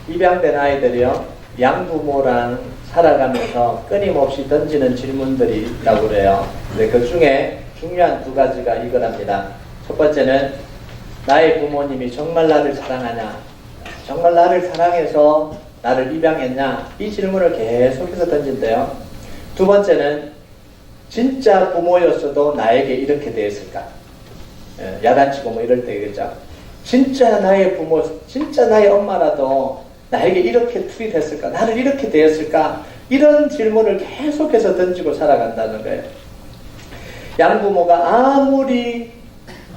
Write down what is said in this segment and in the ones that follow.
입양된 아이들이요, 양부모랑 살아가면서 끊임없이 던지는 질문들이 있다고 그래요. 근데 그 중에 중요한 두 가지가 이거랍니다. 첫 번째는 나의 부모님이 정말 나를 사랑하냐? 정말 나를 사랑해서 나를 입양했냐? 이 질문을 계속해서 던진대요. 두 번째는 진짜 부모였어도 나에게 이렇게 대했을까? 야단치고 뭐 이럴 때 그죠? 진짜 나의 부모, 진짜 나의 엄마라도 나에게 이렇게 투입했을까? 나를 이렇게 대했을까? 이런 질문을 계속해서 던지고 살아간다는 거예요. 양부모가 아무리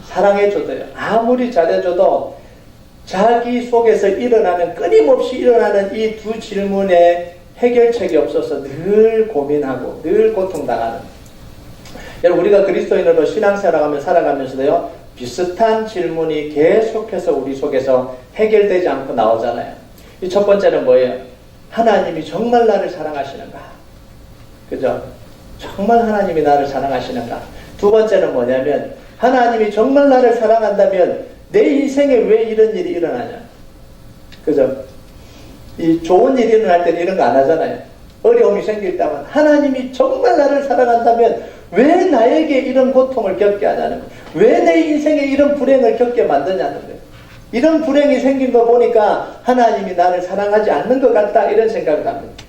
사랑해줘도요, 아무리 잘해줘도 자기 속에서 일어나는, 끊임없이 일어나는 이 두 질문에 해결책이 없어서 늘 고민하고 늘 고통당하는. 여러분, 우리가 그리스도인으로 신앙생활하며 살아가면서도요, 비슷한 질문이 계속해서 우리 속에서 해결되지 않고 나오잖아요. 이 첫 번째는 뭐예요? 하나님이 정말 나를 사랑하시는가? 그죠? 정말 하나님이 나를 사랑하시는가? 두 번째는 뭐냐면, 하나님이 정말 나를 사랑한다면 내 인생에 왜 이런 일이 일어나냐? 그죠? 이 좋은 일이 일어날 때는 이런 거 안 하잖아요. 어려움이 생길 때만 하나님이 정말 나를 사랑한다면 왜 나에게 이런 고통을 겪게 하냐는 거예요. 왜 내 인생에 이런 불행을 겪게 만드냐는 거예요. 이런 불행이 생긴 거 보니까 하나님이 나를 사랑하지 않는 것 같다, 이런 생각을 합니다.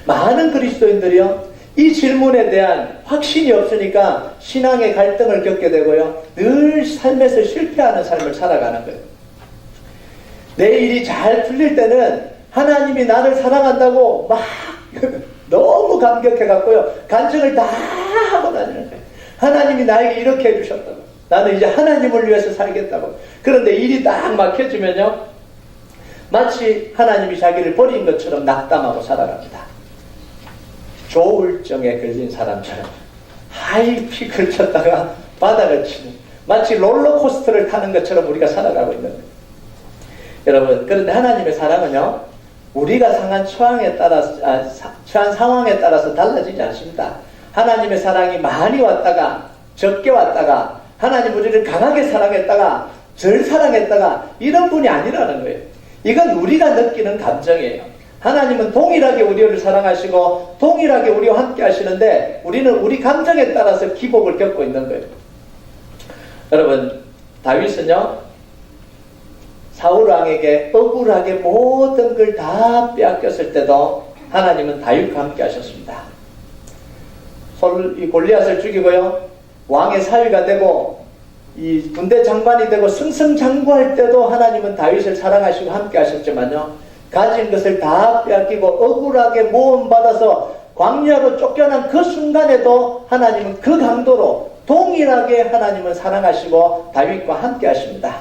많은 그리스도인들이요, 이 질문에 대한 확신이 없으니까 신앙의 갈등을 겪게 되고요, 늘 삶에서 실패하는 삶을 살아가는 거예요. 내 일이 잘 풀릴 때는 하나님이 나를 사랑한다고 막 너무 감격해갖고요, 간증을 다 하고 다니는 거예요. 하나님이 나에게 이렇게 해주셨다고, 나는 이제 하나님을 위해서 살겠다고. 그런데 일이 딱 막혀지면요, 마치 하나님이 자기를 버린 것처럼 낙담하고 살아갑니다. 조울증에 걸린 사람처럼 하이픽을 쳤다가 바닥을 치는, 마치 롤러코스터를 타는 것처럼 우리가 살아가고 있는 거예요. 여러분, 그런데 하나님의 사랑은요, 우리가 처한 상황에 따라서 달라지지 않습니다. 하나님의 사랑이 많이 왔다가 적게 왔다가, 하나님 우리를 강하게 사랑했다가 덜 사랑했다가, 이런 분이 아니라는 거예요. 이건 우리가 느끼는 감정이에요. 하나님은 동일하게 우리를 사랑하시고 동일하게 우리와 함께 하시는데, 우리는 우리 감정에 따라서 기복을 겪고 있는 거예요. 여러분, 다윗은요, 사울 왕에게 억울하게 모든 걸 다 빼앗겼을 때도 하나님은 다윗과 함께 하셨습니다. 이 골리앗을 죽이고요, 왕의 사위가 되고 이 군대 장관이 되고 승승장구할 때도 하나님은 다윗을 사랑하시고 함께 하셨지만요, 가진 것을 다 빼앗기고 억울하게 모험받아서 광야로 쫓겨난 그 순간에도 하나님은 그 강도로 동일하게 하나님은 사랑하시고 다윗과 함께 하십니다.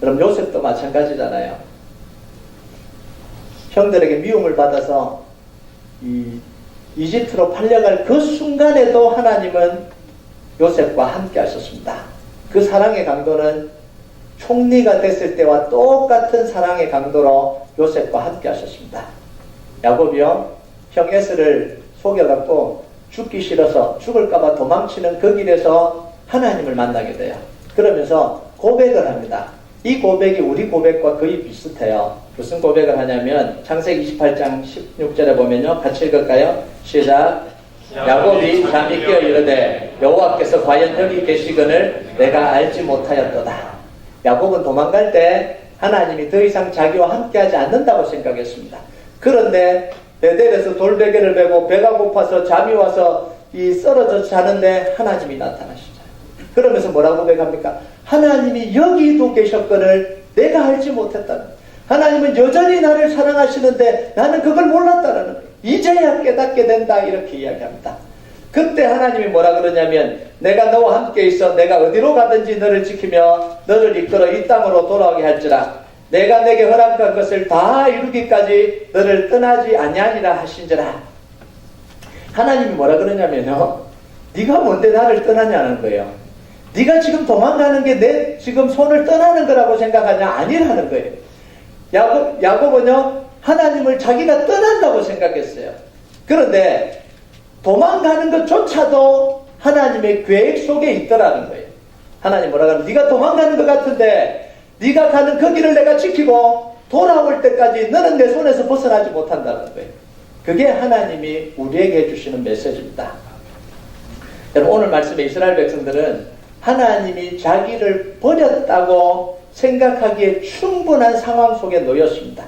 그럼 요셉도 마찬가지잖아요. 형들에게 미움을 받아서 이집트로 팔려갈 그 순간에도 하나님은 요셉과 함께 하셨습니다. 그 사랑의 강도는 총리가 됐을 때와 똑같은 사랑의 강도로 요셉과 함께 하셨습니다. 야곱이요, 형 에스를 속여갖고 죽기 싫어서 죽을까봐 도망치는 그 길에서 하나님을 만나게 돼요. 그러면서 고백을 합니다. 이 고백이 우리 고백과 거의 비슷해요. 무슨 고백을 하냐면 창세기 28장 16절에 보면요, 같이 읽을까요? 시작. 야곱이 잠이 깨어 이르되 여호와께서 과연 여기 계시거늘 내가 알지 못하였도다. 야곱은 도망갈 때 하나님이 더 이상 자기와 함께하지 않는다고 생각했습니다. 그런데 베델에서 돌베개를 베고 배가 고파서 잠이 와서 쓰러져 자는데 하나님이 나타나시죠. 그러면서 뭐라고 고백합니까? 하나님이 여기도 계셨거늘 내가 알지 못했다는, 하나님은 여전히 나를 사랑하시는데 나는 그걸 몰랐다는 거예요. 이제야 깨닫게 된다, 이렇게 이야기합니다. 그때 하나님이 뭐라 그러냐면, 내가 너와 함께 있어 내가 어디로 가든지 너를 지키며 너를 이끌어 이 땅으로 돌아오게 할지라, 내가 내게 허락한 것을 다 이루기까지 너를 떠나지 아니하니라 하신지라. 하나님이 뭐라 그러냐면요, 네가 뭔데 나를 떠나냐는 거예요. 네가 지금 도망가는 게 내 지금 손을 떠나는 거라고 생각하냐? 아니라는 거예요. 야곱은요, 하나님을 자기가 떠난다고 생각했어요. 그런데 도망가는 것조차도 하나님의 계획 속에 있더라는 거예요. 하나님 뭐라 그러면, 네가 도망가는 것 같은데 네가 가는 그 길을 내가 지키고 돌아올 때까지 너는 내 손에서 벗어나지 못한다는 거예요. 그게 하나님이 우리에게 해주시는 메시지입니다. 여러분, 오늘 말씀에 이스라엘 백성들은 하나님이 자기를 버렸다고 생각하기에 충분한 상황 속에 놓였습니다.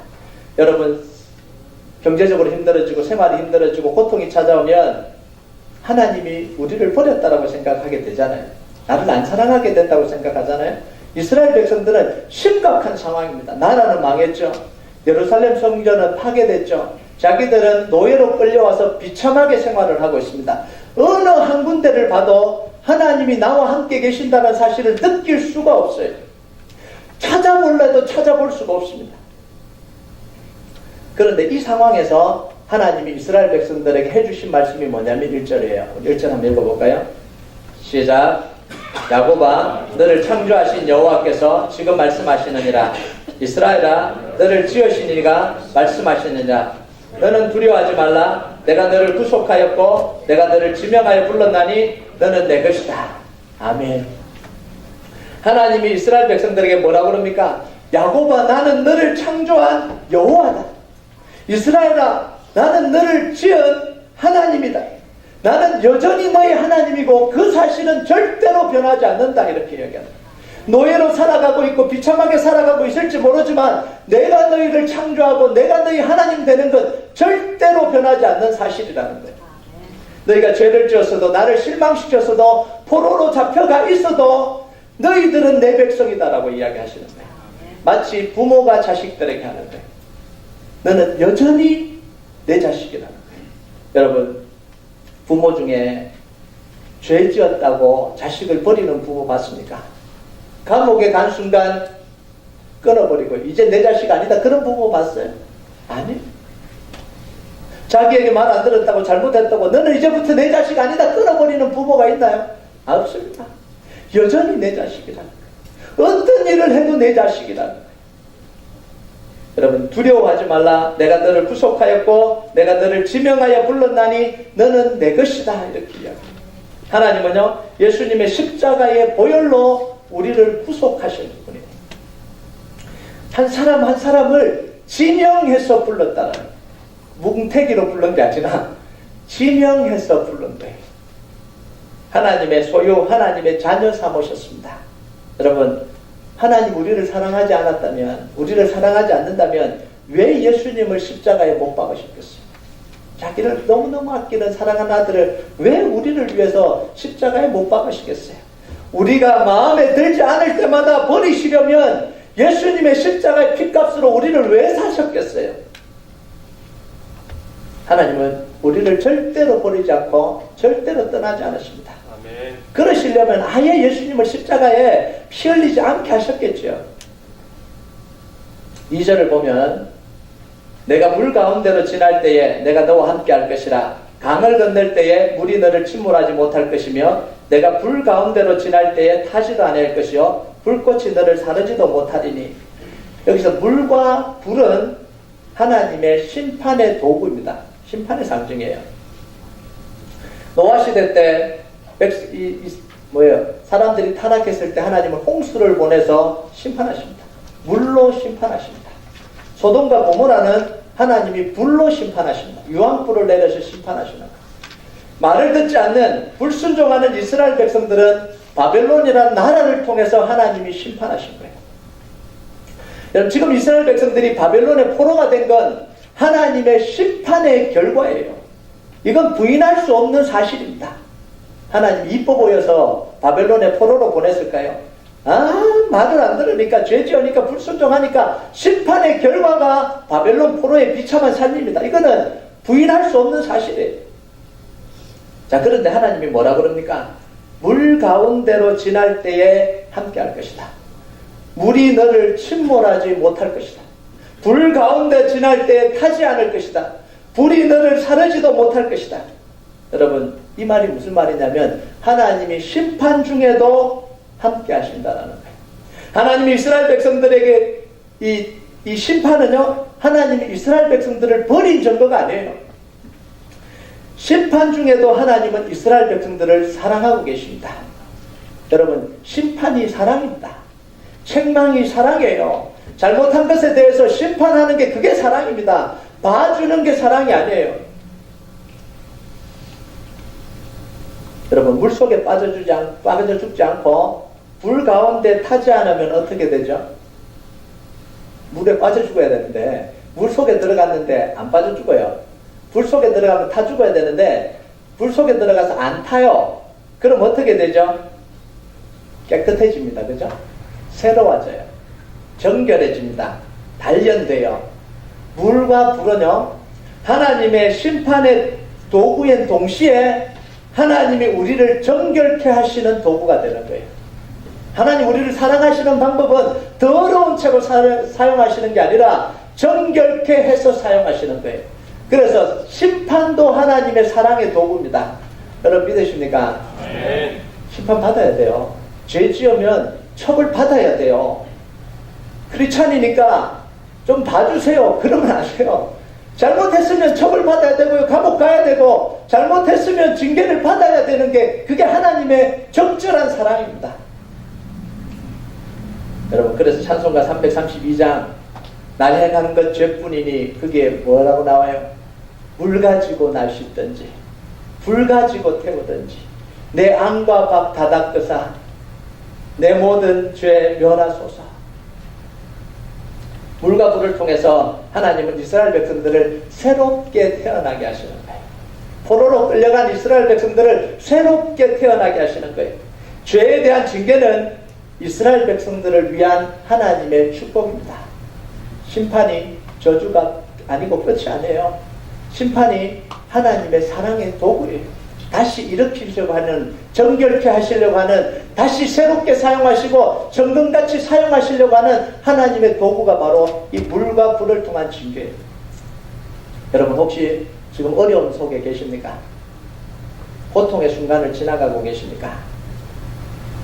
여러분, 경제적으로 힘들어지고 생활이 힘들어지고 고통이 찾아오면 하나님이 우리를 버렸다라고 생각하게 되잖아요. 나를 안 사랑하게 된다고 생각하잖아요. 이스라엘 백성들은 심각한 상황입니다. 나라는 망했죠. 예루살렘 성전은 파괴됐죠. 자기들은 노예로 끌려와서 비참하게 생활을 하고 있습니다. 어느 한 군데를 봐도 하나님이 나와 함께 계신다는 사실을 느낄 수가 없어요. 찾아볼래도 찾아볼 수가 없습니다. 그런데 이 상황에서 하나님이 이스라엘 백성들에게 해주신 말씀이 뭐냐면 1절이에요. 1절 한번 읽어볼까요? 시작. 야곱아, 너를 창조하신 여호와께서 지금 말씀하시느니라. 이스라엘아, 너를 지으신 이가 말씀하시느니라. 너는 두려워하지 말라. 내가 너를 구속하였고 내가 너를 지명하여 불렀나니 너는 내 것이다. 아멘. 하나님이 이스라엘 백성들에게 뭐라고 그럽니까? 야곱아, 나는 너를 창조한 여호와다. 이스라엘아, 나는 너를 지은 하나님이다. 나는 여전히 너의 하나님이고 그 사실은 절대로 변하지 않는다. 이렇게 이야기합니다. 노예로 살아가고 있고 비참하게 살아가고 있을지 모르지만 내가 너희를 창조하고 내가 너희 하나님 되는 건 절대로 변하지 않는 사실이라는 거예요. 너희가 죄를 지었어도 나를 실망시켰어도 포로로 잡혀가 있어도 너희들은 내 백성이다라고 이야기하시는 거예요. 마치 부모가 자식들에게 하는 거예요. 너는 여전히 내 자식이라는 거예요. 여러분, 부모 중에 죄 지었다고 자식을 버리는 부모 봤습니까? 감옥에 간 순간 끊어버리고 이제 내 자식 아니다 그런 부모 봤어요? 아니. 자기에게 말 안 들었다고 잘못했다고 너는 이제부터 내 자식 아니다 끊어버리는 부모가 있나요? 없습니다. 여전히 내 자식이라는 거예요. 어떤 일을 해도 내 자식이라는 거예요. 여러분, 두려워하지 말라. 내가 너를 구속하였고 내가 너를 지명하여 불렀나니 너는 내 것이다. 이렇게 이야기합니다. 하나님은요, 예수님의 십자가의 보혈로 우리를 구속하시는 분이에요. 한 사람 한 사람을 지명해서 불렀다는 거예요. 뭉태기로 부른 게 아니라 지명해서 부른 거예요. 하나님의 소유, 하나님의 자녀 삼으셨습니다. 여러분, 하나님 우리를 사랑하지 않았다면, 우리를 사랑하지 않는다면 왜 예수님을 십자가에 못 박으셨겠어요? 자기를 너무너무 아끼는 사랑하는 아들을 왜 우리를 위해서 십자가에 못 박으시겠어요? 우리가 마음에 들지 않을 때마다 버리시려면 예수님의 십자가의 핏값으로 우리를 왜 사셨겠어요? 하나님은 우리를 절대로 버리지 않고 절대로 떠나지 않으십니다. 아멘. 그러시려면 아예 예수님을 십자가에 피 흘리지 않게 하셨겠죠. 2절을 보면 내가 물 가운데로 지날 때에 내가 너와 함께 할 것이라. 강을 건널 때에 물이 너를 침몰하지 못할 것이며 내가 불 가운데로 지날 때에 타지도 않을 것이요 불꽃이 너를 사르지도 못하리니. 여기서 물과 불은 하나님의 심판의 도구입니다. 심판의 상징이에요. 노아 시대 때 사람들이 타락했을 때 하나님은 홍수를 보내서 심판하십니다. 물로 심판하십니다. 소돔과 고모라는 하나님이 불로 심판하십니다. 유황불을 내려서 심판하시는 거예요. 말을 듣지 않는 불순종하는 이스라엘 백성들은 바벨론이라는 나라를 통해서 하나님이 심판하신 거예요. 여러분, 지금 이스라엘 백성들이 바벨론의 포로가 된 건 하나님의 심판의 결과예요. 이건 부인할 수 없는 사실입니다. 하나님이 이뻐 보여서 바벨론의 포로로 보냈을까요? 말을 안 들으니까 죄 지으니까 불순종하니까 심판의 결과가 바벨론 포로의 비참한 삶입니다. 이거는 부인할 수 없는 사실이에요. 자, 그런데 하나님이 뭐라 그럽니까? 물 가운데로 지날 때에 함께 할 것이다. 물이 너를 침몰하지 못할 것이다. 불 가운데 지날 때에 타지 않을 것이다. 불이 너를 사르지도 못할 것이다. 여러분, 이 말이 무슨 말이냐면 하나님이 심판 중에도 함께 하신다라는 거예요. 하나님이 이스라엘 백성들에게 이 심판은요, 하나님이 이스라엘 백성들을 버린 증거가 아니에요. 심판 중에도 하나님은 이스라엘 백성들을 사랑하고 계십니다. 여러분, 심판이 사랑입니다. 책망이 사랑이에요. 잘못한 것에 대해서 심판하는 게 그게 사랑입니다. 봐주는 게 사랑이 아니에요. 여러분, 물속에 빠져 죽지 않고 불 가운데 타지 않으면 어떻게 되죠? 물에 빠져 죽어야 되는데 물속에 들어갔는데 안 빠져 죽어요. 불속에 들어가면 타 죽어야 되는데 불속에 들어가서 안 타요. 그럼 어떻게 되죠? 깨끗해집니다. 그죠? 새로워져요. 정결해집니다. 단련돼요. 물과 불은요, 하나님의 심판의 도구인 동시에 하나님이 우리를 정결케 하시는 도구가 되는 거예요. 하나님 우리를 사랑하시는 방법은 더러운 채로 사용하시는 게 아니라 정결케 해서 사용하시는 거예요. 그래서 심판도 하나님의 사랑의 도구입니다. 여러분 믿으십니까? 네. 심판 받아야 돼요. 죄 지으면 처벌 받아야 돼요. 크리스찬이니까 좀 봐주세요. 그러면 안 돼요. 잘못했으면 처벌 받아야 되고요. 감옥 가야 되고, 잘못했으면 징계를 받아야 되는 게 그게 하나님의 적절한 사랑입니다. 여러분, 그래서 찬송가 332장 날 행한 것 죄뿐이니 그게 뭐라고 나와요? 물 가지고 날 씻든지 불 가지고 태우든지 내 안과 밥 다 닦으사 내 모든 죄 면하소서. 물과 불을 통해서 하나님은 이스라엘 백성들을 새롭게 태어나게 하시는 거예요. 포로로 끌려간 이스라엘 백성들을 새롭게 태어나게 하시는 거예요. 죄에 대한 징계는 이스라엘 백성들을 위한 하나님의 축복입니다. 심판이 저주가 아니고 끝이 아니에요. 심판이 하나님의 사랑의 도구예요. 다시 일으키려고 하는, 정결케 하시려고 하는, 다시 새롭게 사용하시고 정금같이 사용하시려고 하는 하나님의 도구가 바로 이 물과 불을 통한 징계예요. 여러분 혹시 지금 어려움 속에 계십니까? 고통의 순간을 지나가고 계십니까?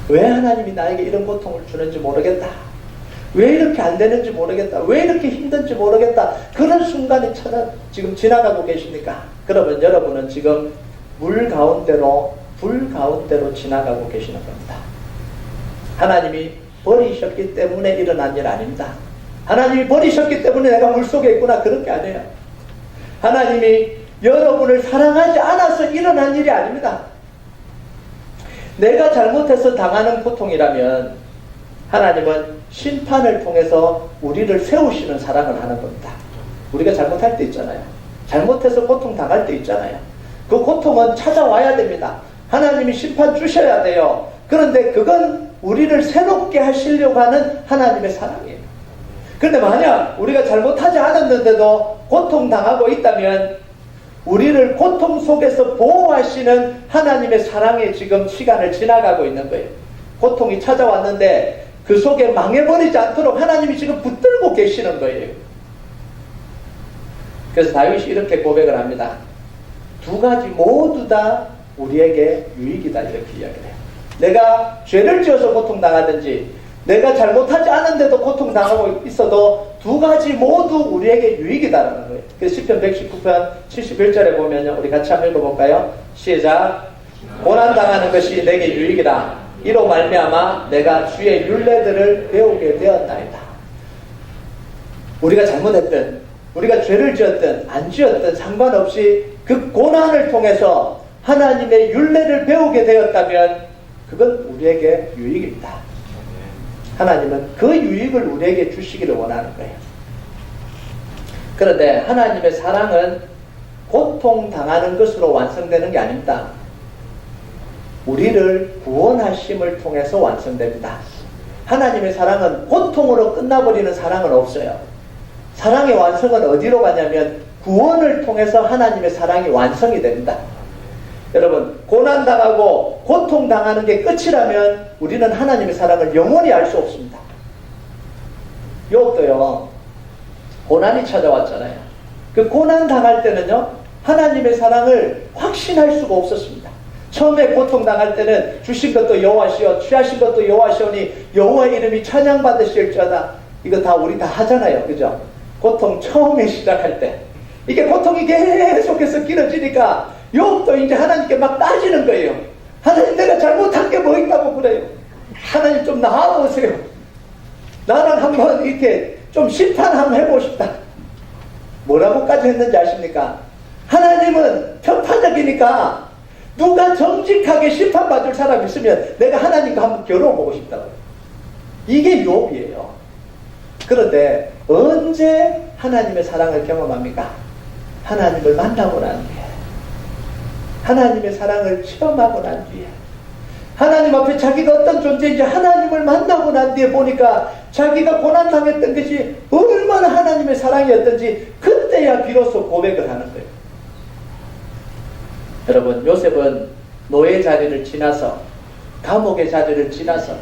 왜 하나님이 나에게 이런 고통을 주는지 모르겠다. 왜 이렇게 안 되는지 모르겠다. 왜 이렇게 힘든지 모르겠다. 그런 순간이 지금 지나가고 계십니까? 그러면 여러분은 지금 물 가운데로, 불 가운데로 지나가고 계시는 겁니다. 하나님이 버리셨기 때문에 일어난 일 아닙니다. 하나님이 버리셨기 때문에 내가 물속에 있구나, 그런 게 아니에요. 하나님이 여러분을 사랑하지 않아서 일어난 일이 아닙니다. 내가 잘못해서 당하는 고통이라면 하나님은 심판을 통해서 우리를 세우시는 사랑을 하는 겁니다. 우리가 잘못할 때 있잖아요. 잘못해서 고통 당할 때 있잖아요. 그 고통은 찾아와야 됩니다. 하나님이 심판 주셔야 돼요. 그런데 그건 우리를 새롭게 하시려고 하는 하나님의 사랑이에요. 그런데 만약 우리가 잘못하지 않았는데도 고통당하고 있다면 우리를 고통 속에서 보호하시는 하나님의 사랑에 지금 시간을 지나가고 있는 거예요. 고통이 찾아왔는데 그 속에 망해버리지 않도록 하나님이 지금 붙들고 계시는 거예요. 그래서 다윗이 이렇게 고백을 합니다. 두 가지 모두 다 우리에게 유익이다, 이렇게 이야기를 해요. 내가 죄를 지어서 고통당하든지 내가 잘못하지 않은데도 고통당하고 있어도 두 가지 모두 우리에게 유익이다라는 거예요. 그래서 시편 119편 71절에 보면요, 우리 같이 한번 읽어볼까요? 시작. 고난당하는 것이 내게 유익이다. 이로 말미암아 내가 주의 율례들을 배우게 되었나이다. 우리가 잘못했든 우리가 죄를 지었든 안 지었든 상관없이 그 고난을 통해서 하나님의 율례를 배우게 되었다면 그건 우리에게 유익입니다. 하나님은 그 유익을 우리에게 주시기를 원하는 거예요. 그런데 하나님의 사랑은 고통당하는 것으로 완성되는 게 아닙니다. 우리를 구원하심을 통해서 완성됩니다. 하나님의 사랑은 고통으로 끝나버리는 사랑은 없어요. 사랑의 완성은 어디로 가냐면 구원을 통해서 하나님의 사랑이 완성이 됩니다. 여러분, 고난당하고 고통당하는 게 끝이라면 우리는 하나님의 사랑을 영원히 알 수 없습니다. 욥도요, 고난이 찾아왔잖아요. 그 고난당할 때는요, 하나님의 사랑을 확신할 수가 없었습니다. 처음에 고통당할 때는 주신 것도 여호와시오, 취하신 것도 여호와시오니 여호와의 이름이 찬양받으실지어다. 이거 다 우리 다 하잖아요. 그죠? 고통 처음에 시작할 때. 이게 고통이 계속해서 길어지니까 욥도 이제 하나님께 막 따지는 거예요. 하나님, 내가 잘못한 게 뭐 있다고 그래요? 하나님 좀 나아오세요. 나랑 한번 이렇게 좀 심판 한번 해보고 싶다. 뭐라고까지 했는지 아십니까? 하나님은 편파적이니까 누가 정직하게 심판받을 사람이 있으면 내가 하나님과 한번 겨뤄보고 싶다고. 이게 유혹이에요. 그런데 언제 하나님의 사랑을 경험합니까? 하나님을 만나고 난 뒤에, 하나님의 사랑을 체험하고 난 뒤에, 하나님 앞에 자기가 어떤 존재인지 하나님을 만나고 난 뒤에 보니까 자기가 고난당했던 것이 얼마나 하나님의 사랑이었던지 그때야 비로소 고백을 하는 거예요. 여러분, 요셉은 노예 자리를 지나서, 감옥의 자리를 지나서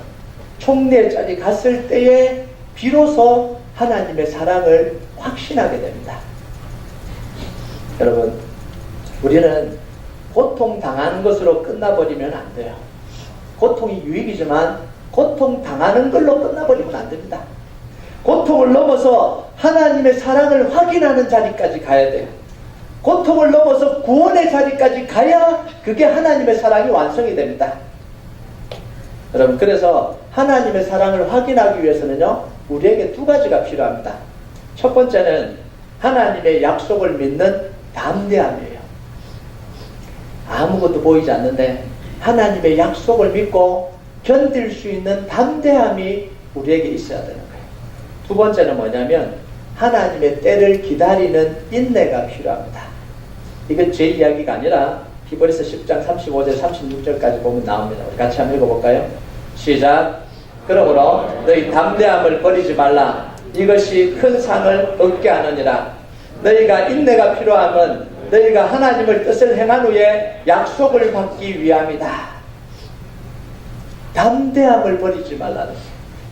총리의 자리 갔을 때에 비로소 하나님의 사랑을 확신하게 됩니다. 여러분, 우리는 고통당하는 것으로 끝나버리면 안 돼요. 고통이 유익이지만 고통당하는 걸로 끝나버리면 안 됩니다. 고통을 넘어서 하나님의 사랑을 확인하는 자리까지 가야 돼요. 고통을 넘어서 구원의 자리까지 가야 그게 하나님의 사랑이 완성이 됩니다. 여러분, 그래서 하나님의 사랑을 확인하기 위해서는요, 우리에게 두 가지가 필요합니다. 첫 번째는 하나님의 약속을 믿는 담대함이에요. 아무것도 보이지 않는데 하나님의 약속을 믿고 견딜 수 있는 담대함이 우리에게 있어야 되는 거예요. 두 번째는 뭐냐면 하나님의 때를 기다리는 인내가 필요합니다. 이건 제 이야기가 아니라 히브리서 10장 35절 36절까지 보면 나옵니다. 우리 같이 한번 읽어볼까요? 시작. 그러므로 너희 담대함을 버리지 말라. 이것이 큰 상을 얻게 하느니라. 너희가 인내가 필요함은 너희가 하나님을 뜻을 행한 후에 약속을 받기 위함이다. 담대함을 버리지 말라는 거예요.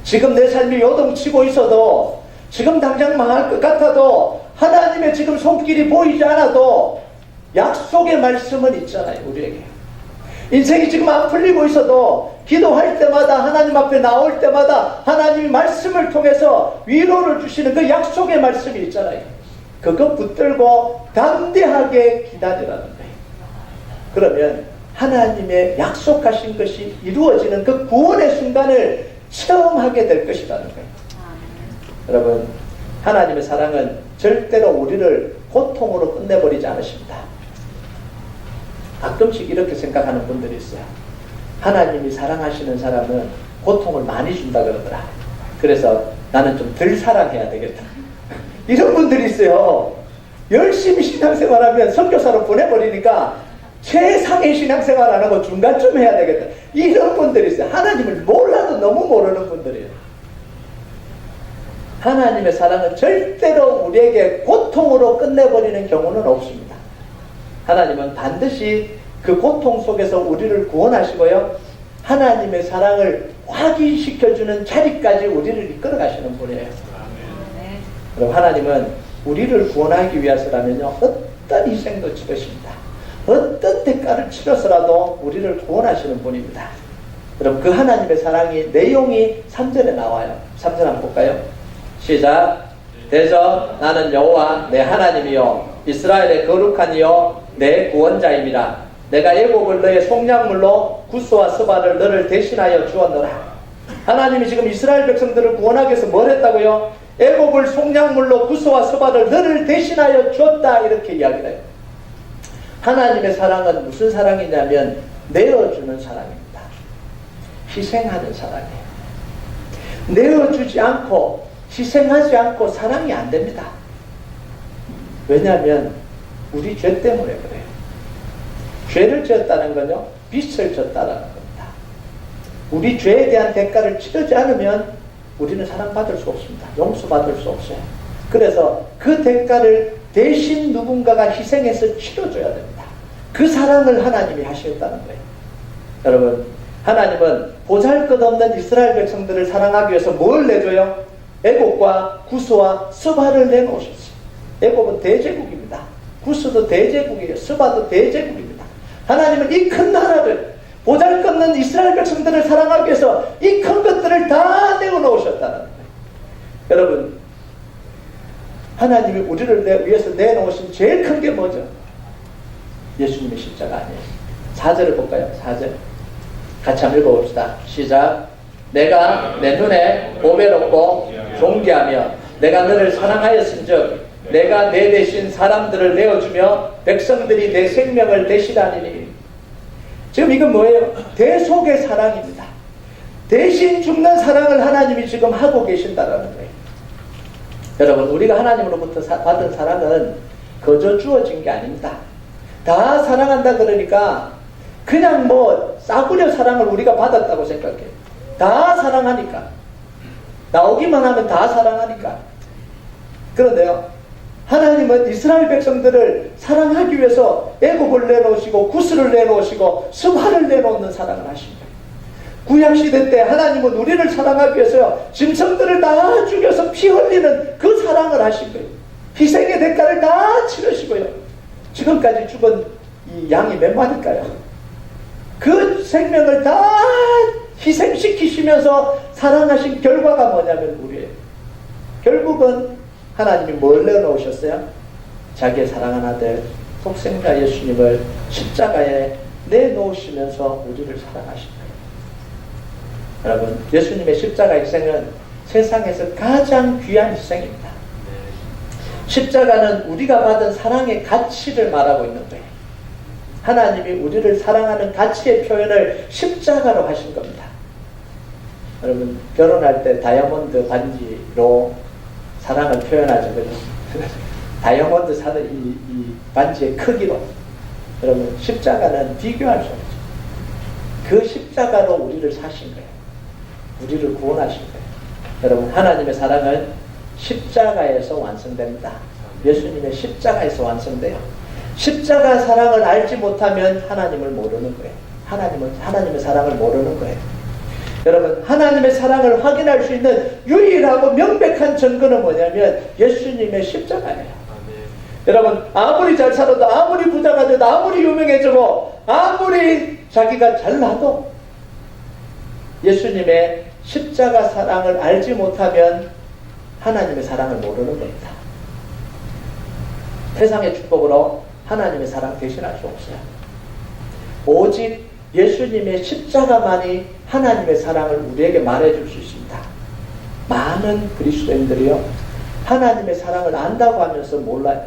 지금 내 삶이 요동치고 있어도, 지금 당장 망할 것 같아도, 하나님의 지금 손길이 보이지 않아도 약속의 말씀은 있잖아요, 우리에게. 인생이 지금 안 풀리고 있어도 기도할 때마다, 하나님 앞에 나올 때마다 하나님이 말씀을 통해서 위로를 주시는 그 약속의 말씀이 있잖아요. 그거 붙들고 담대하게 기다리라는 거예요. 그러면 하나님의 약속하신 것이 이루어지는 그 구원의 순간을 체험하게 될 것이라는 거예요. 여러분, 하나님의 사랑은 절대로 우리를 고통으로 끝내버리지 않으십니다. 가끔씩 이렇게 생각하는 분들이 있어요. 하나님이 사랑하시는 사람은 고통을 많이 준다 그러더라. 그래서 나는 좀 덜 사랑해야 되겠다. 이런 분들이 있어요. 열심히 신앙생활하면 선교사로 보내버리니까 최상의 신앙생활 안 하고 중간쯤 해야 되겠다. 이런 분들이 있어요. 하나님을 몰라도 너무 모르는 분들이에요. 하나님의 사랑은 절대로 우리에게 고통으로 끝내버리는 경우는 없습니다. 하나님은 반드시 그 고통 속에서 우리를 구원하시고요, 하나님의 사랑을 확인시켜주는 자리까지 우리를 이끌어 가시는 분이에요. 그럼 하나님은 우리를 구원하기 위해서라면요, 어떤 희생도 치르십니다. 어떤 대가를 치러서라도 우리를 구원하시는 분입니다. 그럼 그 하나님의 사랑이 내용이 3절에 나와요. 3절 한번 볼까요? 시작. 대저 나는 여호와 내 하나님이요 이스라엘의 거룩한 이요 내 구원자임이라. 내가 애굽을 너의 속량물로 구스와 스바를 너를 대신하여 주었노라. 하나님이 지금 이스라엘 백성들을 구원하기 위해서 뭘 했다고요? 애굽을 속량물로 구스와 스바를 너를 대신하여 주었다, 이렇게 이야기를 해요. 하나님의 사랑은 무슨 사랑이냐면 내어주는 사랑입니다. 희생하는 사랑이에요. 내어주지 않고 희생하지 않고 사랑이 안 됩니다. 왜냐하면 우리 죄 때문에 그래요. 죄를 지었다는 건요, 빚을 졌다는 겁니다. 우리 죄에 대한 대가를 치르지 않으면 우리는 사랑받을 수 없습니다. 용서받을 수 없어요. 그래서 그 대가를 대신 누군가가 희생해서 치러줘야 됩니다. 그 사랑을 하나님이 하시겠다는 거예요. 여러분, 하나님은 보잘것없는 이스라엘 백성들을 사랑하기 위해서 뭘 내줘요? 애굽과 구스와 스바를 내놓으셨어요. 애굽은 대제국입니다. 구스도 대제국이에요. 스바도 대제국입니다. 하나님은 이 큰 나라를, 보잘것없는 이스라엘 백성들을 사랑하기 위해서 이 큰 것들을 다 내어놓으셨다는 거예요. 여러분, 하나님이 우리를 위해서 내놓으신 제일 큰 게 뭐죠? 예수님의 십자가 아니에요. 4절을 볼까요? 4절 같이 한번 읽어봅시다. 시작. 내가 내 눈에 보배롭고 존귀하며 내가 너를 사랑하였은즉 내가 내 대신 사람들을 내어주며 백성들이 내 생명을 대신하리니. 지금 이건 뭐예요? 대속의 사랑입니다. 대신 죽는 사랑을 하나님이 지금 하고 계신다라는 거예요. 여러분, 우리가 하나님으로부터 받은 사랑은 거저 주어진 게 아닙니다. 다 사랑한다 그러니까 그냥 뭐 싸구려 사랑을 우리가 받았다고 생각해요. 다 사랑하니까. 나오기만 하면 다 사랑하니까. 그런데요, 하나님은 이스라엘 백성들을 사랑하기 위해서 애굽을 내놓으시고 구스를 내놓으시고 스바를 내놓는 사랑을 하십니다. 구약시대 때 하나님은 우리를 사랑하기 위해서 짐승들을 다 죽여서 피 흘리는 그 사랑을 하신 거예요. 희생의 대가를 다 치르시고요. 지금까지 죽은 이 양이 몇 마리일까요? 그 생명을 다 희생시키시면서 사랑하신 결과가 뭐냐면 우리예요. 결국은 하나님이 뭘 내놓으셨어요? 자기의 사랑하는 아들 독생자 예수님을 십자가에 내놓으시면서 우리를 사랑하신 거예요. 여러분, 예수님의 십자가 희생은 세상에서 가장 귀한 희생입니다. 십자가는 우리가 받은 사랑의 가치를 말하고 있는 거예요. 하나님이 우리를 사랑하는 가치의 표현을 십자가로 하신 겁니다. 여러분, 결혼할 때 다이아몬드 반지로 사랑을 표현하죠. 그죠? 다이아몬드 사는 이 반지의 크기로. 여러분, 십자가는 비교할 수 없죠. 그 십자가로 우리를 사신 거예요. 우리를 구원하신 거예요. 여러분, 하나님의 사랑은 십자가에서 완성됩니다. 예수님의 십자가에서 완성돼요. 십자가 사랑을 알지 못하면 하나님을 모르는 거예요. 하나님의 사랑을 모르는 거예요. 여러분, 하나님의 사랑을 확인할 수 있는 유일하고 명백한 증거는 뭐냐면 예수님의 십자가예요. 아멘. 여러분, 아무리 잘 살아도, 아무리 부자가 돼도, 아무리 유명해져도, 아무리 자기가 잘나도 예수님의 십자가 사랑을 알지 못하면 하나님의 사랑을 모르는 겁니다. 세상의 축복으로 하나님의 사랑 대신할 수 없어요. 오직 예수님의 십자가만이 하나님의 사랑을 우리에게 말해줄 수 있습니다. 많은 그리스도인들이요, 하나님의 사랑을 안다고 하면서 몰라요.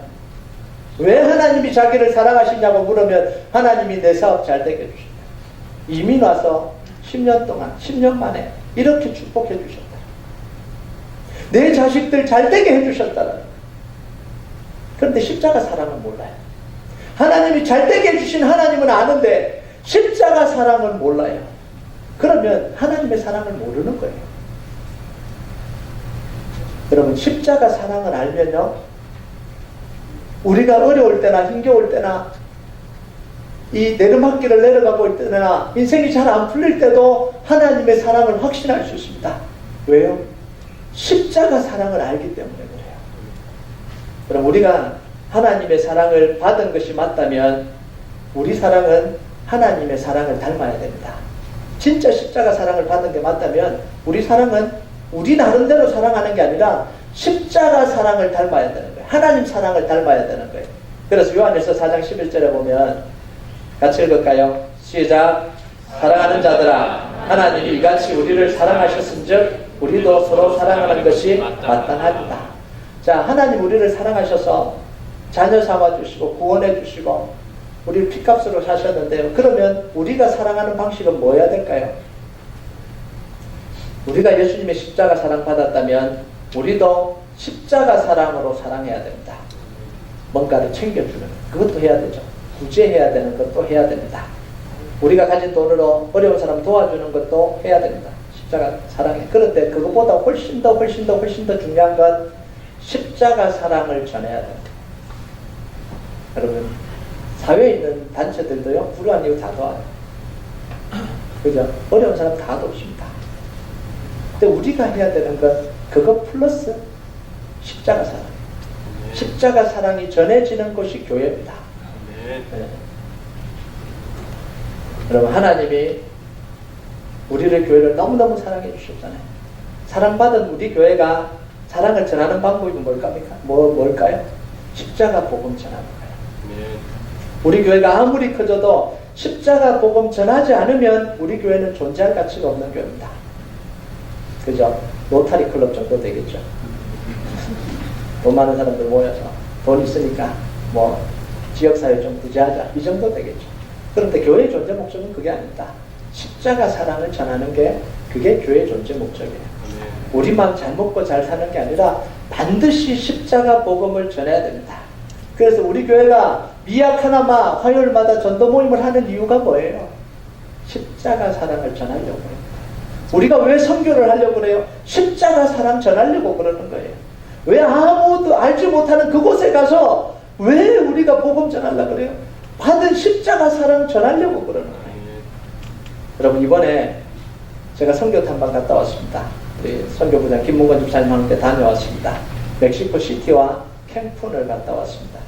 왜 하나님이 자기를 사랑하시냐고 물으면 하나님이 내 사업 잘 되게 해주신다. 이민 와서 10년 동안, 10년 만에 이렇게 축복해 주셨다. 내 자식들 잘 되게 해주셨다. 그런데 십자가 사랑은 몰라요. 하나님이 잘 되게 해주신 하나님은 아는데 십자가 사랑을 몰라요. 그러면 하나님의 사랑을 모르는 거예요. 여러분, 십자가 사랑을 알면요, 우리가 어려울 때나 힘겨울 때나 이 내리막길을 내려가고 있을 때나 인생이 잘 안 풀릴 때도 하나님의 사랑을 확신할 수 있습니다. 왜요? 십자가 사랑을 알기 때문에 그래요. 그럼 우리가 하나님의 사랑을 받은 것이 맞다면 우리 사랑은 하나님의 사랑을 닮아야 됩니다. 진짜 십자가 사랑을 받은 게 맞다면 우리 사랑은 우리 나름대로 사랑하는 게 아니라 십자가 사랑을 닮아야 되는 거예요. 하나님 사랑을 닮아야 되는 거예요. 그래서 요한일서 4장 11절에 보면 같이 읽을까요? 시작. 사랑하는 자들아, 하나님이 이같이 우리를 사랑하셨은즉 우리도 서로 사랑하는 것이 마땅하다. 자, 하나님 우리를 사랑하셔서 자녀 삼아주시고 구원해 주시고 우리를 피값으로 사셨는데요. 그러면 우리가 사랑하는 방식은 뭐여야 될까요? 우리가 예수님의 십자가 사랑 받았다면 우리도 십자가 사랑으로 사랑해야 됩니다. 뭔가를 챙겨주는 그것도 해야 되죠. 구제해야 되는 것도 해야 됩니다. 우리가 가진 돈으로 어려운 사람 도와주는 것도 해야 됩니다. 십자가 사랑해. 그런데 그것보다 훨씬 더 중요한 건 십자가 사랑을 전해야 됩니다. 여러분, 사회에 있는 단체들도요, 불우한 이유 다 도와요. 그죠? 어려운 사람 다 돕습니다. 근데 우리가 해야 되는 건 그거 플러스 십자가 사랑. 십자가 사랑이 전해지는 곳이 교회입니다. 네. 여러분, 하나님이 우리를 교회를 너무너무 사랑해 주셨잖아요. 사랑받은 우리 교회가 사랑을 전하는 방법이 뭘까요? 십자가 복음 전하는 거예요. 네. 우리 교회가 아무리 커져도 십자가 복음 전하지 않으면 우리 교회는 존재할 가치가 없는 교회입니다. 그죠? 로타리 클럽 정도 되겠죠. 돈 많은 사람들 모여서 돈 있으니까 뭐 지역사회 좀 구제하자, 이 정도 되겠죠. 그런데 교회의 존재 목적은 그게 아니다. 십자가 사랑을 전하는 게 그게 교회의 존재 목적이에요. 우리만 잘 먹고 잘 사는 게 아니라 반드시 십자가 복음을 전해야 됩니다. 그래서 우리 교회가 미약하나마 화요일마다 전도 모임을 하는 이유가 뭐예요? 십자가 사랑을 전하려고 해요. 우리가 왜 선교를 하려고 그래요? 십자가 사랑 전하려고 그러는 거예요. 왜 아무도 알지 못하는 그곳에 가서 왜 우리가 복음 전하려고 그래요? 받은 십자가 사랑 전하려고 그러는 거예요. 여러분, 이번에 제가 선교 탐방 갔다 왔습니다. 우리 선교부장 김문건 집사님과 함께 다녀왔습니다. 멕시코 시티와 캔쿤을 갔다 왔습니다.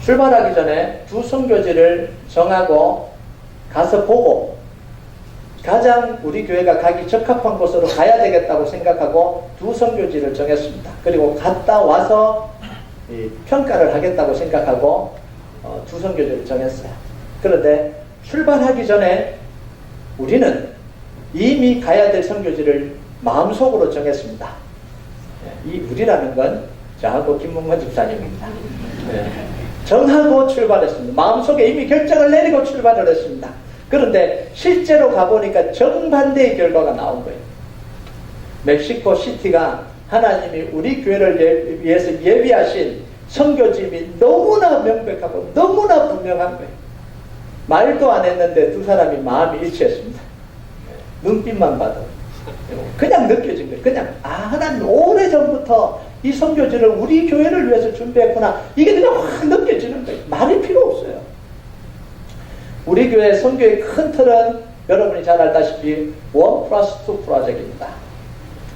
출발하기 전에 두 선교지를 정하고 가서 보고 가장 우리 교회가 가기 적합한 곳으로 가야 되겠다고 생각하고 두 선교지를 정했습니다. 그리고 갔다 와서 평가를 하겠다고 생각하고 두 선교지를 정했어요. 그런데 출발하기 전에 우리는 이미 가야 될 선교지를 마음속으로 정했습니다. 이 우리라는 건 저하고 김문건 집사님입니다. 정하고 출발했습니다. 마음속에 이미 결정을 내리고 출발을 했습니다. 그런데 실제로 가보니까 정반대의 결과가 나온 거예요. 멕시코 시티가 하나님이 우리 교회를 위해서 예비하신 선교지임이 너무나 명백하고 너무나 분명한 거예요. 말도 안 했는데 두 사람이 마음이 일치했습니다. 눈빛만 봐도 그냥 느껴진 거예요. 그냥 하나님 오래전부터 이 선교지를 우리 교회를 위해서 준비했구나. 이게 그냥 확 느껴지는 거예요. 말이 필요 없어요. 우리 교회 선교의 큰 틀은 여러분이 잘 알다시피 1+2 프로젝트입니다.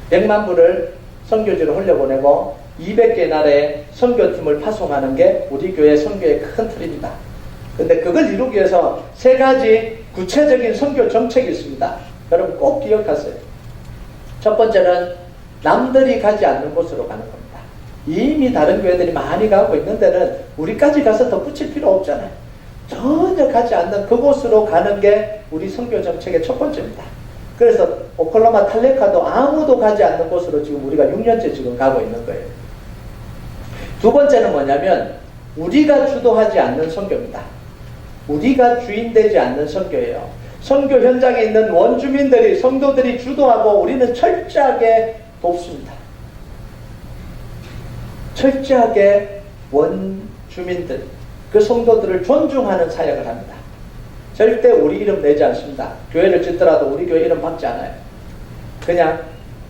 100만 불을 선교지로 흘려보내고 200개 나라에 선교팀을 파송하는 게 우리 교회 선교의 큰 틀입니다. 근데 그걸 이루기 위해서 세 가지 구체적인 선교 정책이 있습니다. 여러분 꼭 기억하세요. 첫 번째는 남들이 가지 않는 곳으로 가는 겁니다. 이미 다른 교회들이 많이 가고 있는 데는 우리까지 가서 더 붙일 필요 없잖아요. 전혀 가지 않는 그곳으로 가는 게 우리 선교 정책의 첫 번째입니다. 그래서 오클라호마 탈레카도 아무도 가지 않는 곳으로 지금 우리가 6년째 지금 가고 있는 거예요. 두 번째는 뭐냐면 우리가 주도하지 않는 선교입니다. 우리가 주인되지 않는 선교예요. 선교 현장에 있는 원주민들이, 성도들이 주도하고 우리는 철저하게 돕습니다. 철저하게 원주민들, 그 성도들을 존중하는 사역을 합니다. 절대 우리 이름 내지 않습니다. 교회를 짓더라도 우리 교회 이름 박지 않아요. 그냥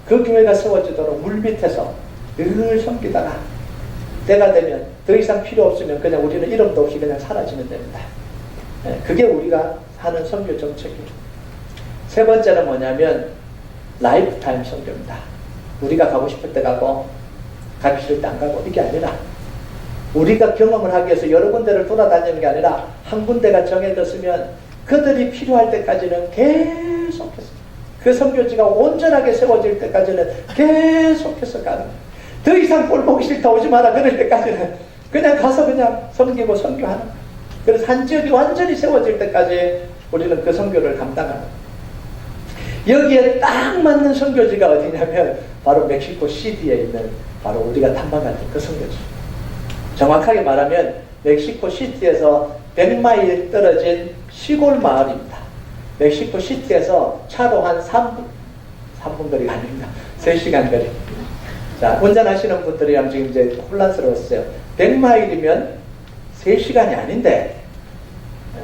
그 교회가 세워지도록 물밑에서 늘 섬기다가 때가 되면 더 이상 필요 없으면 그냥 우리는 이름도 없이 그냥 사라지면 됩니다. 그게 우리가 하는 선교 정책이에요. 세 번째는 뭐냐면 라이프타임 선교입니다. 우리가 가고 싶을 때 가고 가기 싫을 때 안 가고 이게 아니라 우리가 경험을 하기 위해서 여러 군데를 돌아다니는 게 아니라 한 군데가 정해졌으면 그들이 필요할 때까지는 계속해서 그 선교지가 온전하게 세워질 때까지는 계속해서 가는 거예요. 더 이상 꼴 보기 싫다 오지 마라 그럴 때까지는 그냥 가서 그냥 섬기고 선교하는 거예요. 그래서 한 지역이 완전히 세워질 때까지 우리는 그 선교를 감당하는 거예요. 여기에 딱 맞는 선교지가 어디냐면 바로 멕시코 시티에 있는 바로 우리가 탐방하는 그 선교지. 정확하게 말하면 멕시코 시티에서 100마일 떨어진 시골 마을입니다. 멕시코 시티에서 차로 한 3분 거리가 아닙니다. 3시간 거리. 자, 운전하시는 분들이랑 지금 이제 혼란스러웠어요. 100마일이면 3시간이 아닌데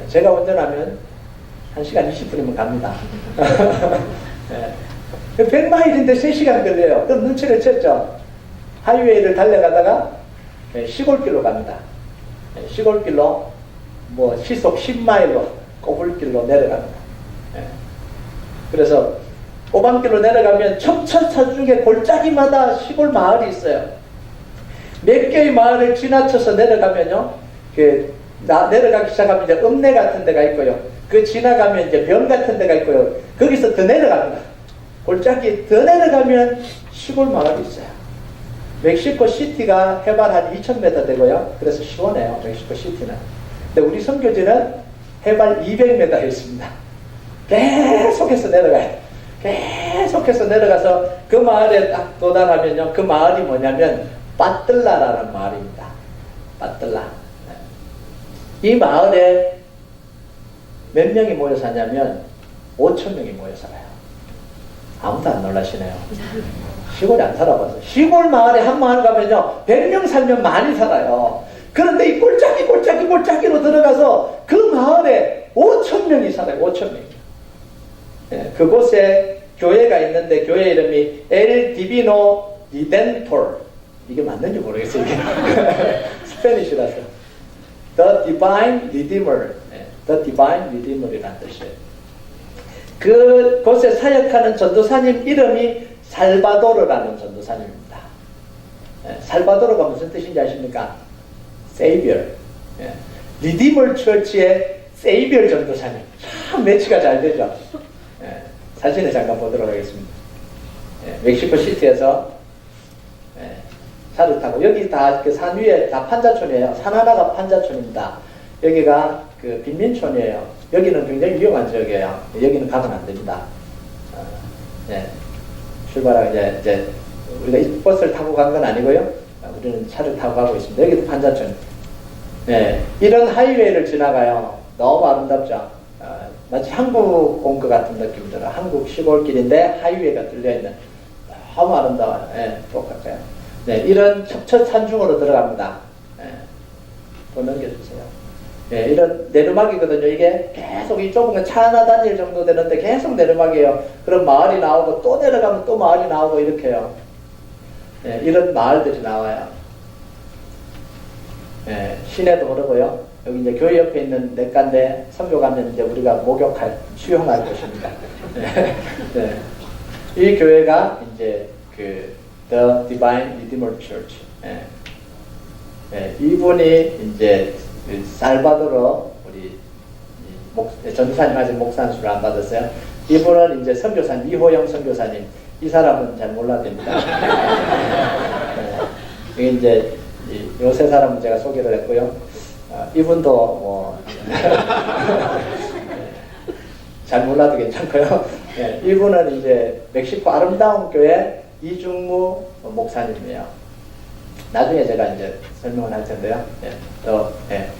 제가 운전하면 1시간 20분이면 갑니다. 100마일인데 3시간 걸려요. 그럼 눈치를 챘죠. 하이웨이를 달려가다가 시골길로 갑니다. 시골길로 뭐 시속 10마일로 꼬불길로 내려갑니다. 그래서 오방길로 내려가면 첩첩차 중에 골짜기마다 시골 마을이 있어요. 몇 개의 마을을 지나쳐서 내려가면요, 내려가기 시작하면 이제 읍내 같은 데가 있고요. 그 지나가면 이제 병 같은 데가 있고요. 거기서 더 내려갑니다. 골짜기 더 내려가면 시골 마을이 있어요. 멕시코 시티가 해발 한 2000m 되고요. 그래서 시원해요, 멕시코 시티는. 근데 우리 선교지는 해발 200m 있습니다. 계속해서 내려가요. 계속해서 내려가서 그 마을에 딱 도달하면요, 그 마을이 뭐냐면 빠뜰라라는 마을입니다. 빠뜰라. 이 마을에 몇 명이 모여 사냐면 5,000명이 모여 살아요. 아무도 안 놀라시네요. 시골에 안 살아봐서. 시골 마을에 한 마을 가면요 100명 살면 많이 살아요. 그런데 이 골짜기로 들어가서 그 마을에 5,000명이 살아요. 5,000명이. 예, 그곳에 교회가 있는데 교회 이름이 엘 디비노 리덴토르. 이게 맞는지 모르겠어요. 이게 스페니쉬라서 The Divine Redeemer. 예, The Divine Redeemer이라는 뜻이에요. 그곳에 사역하는 전도사님 이름이 살바도르라는 전도사님입니다. 예, 살바도르가 무슨 뜻인지 아십니까? Savior. 예, 리디멀 처치의 Savior 전도사님. 참 매치가 잘 되죠. 예, 사진을 잠깐 보도록 하겠습니다. 예, 멕시코 시티에서 예, 차를 타고 여기 다 그 산 위에 다 판자촌이에요. 산 하나가 판자촌입니다. 여기가 그 빈민촌이에요. 여기는 굉장히 위험한 지역이에요. 여기는 가면 안 됩니다. 예, 출발하고 이제 우리가 이 버스를 타고 간 건 아니고요. 우리는 차를 타고 가고 있습니다. 여기도 판자촌. 네, 이런 하이웨이를 지나가요. 너무 아름답죠. 마치 한국 온 것 같은 느낌이 들어요. 한국 시골길인데 하이웨이가 뚫려있는 너무 아름다워요. 네, 똑같아요. 네, 이런 첩첩 산중으로 들어갑니다. 네, 또 넘겨주세요. 네, 이런 내리막이거든요. 이게 계속 이 좁은 건 차 하나 다닐 정도 되는데 계속 내리막이에요. 그럼 마을이 나오고 또 내려가면 또 마을이 나오고 이렇게요. 네, 이런 마을들이 나와요. 네, 시내도 그러고요. 여기 이제 교회 옆에 있는 냇가인데 선교 가면 이제 우리가 목욕할, 수영할 곳입니다. 네, 네. 이 교회가 이제 그 The Divine Redeemer Church. 네. 네, 이분이 이제 살바도르 우리 전도사님 아직 목사님을 안 받았어요. 이분은 이제 선교사님 이호영 선교사님. 이 사람은 잘 몰라도 됩니다. 네, 이게 이제 요 세 사람은 제가 소개를 했고요. 이분도 뭐 잘 몰라도 괜찮고요. 네, 이분은 이제 멕시코 아름다운 교회 이중무 목사님이에요. 나중에 제가 이제 설명을 할 텐데요. 네, 네.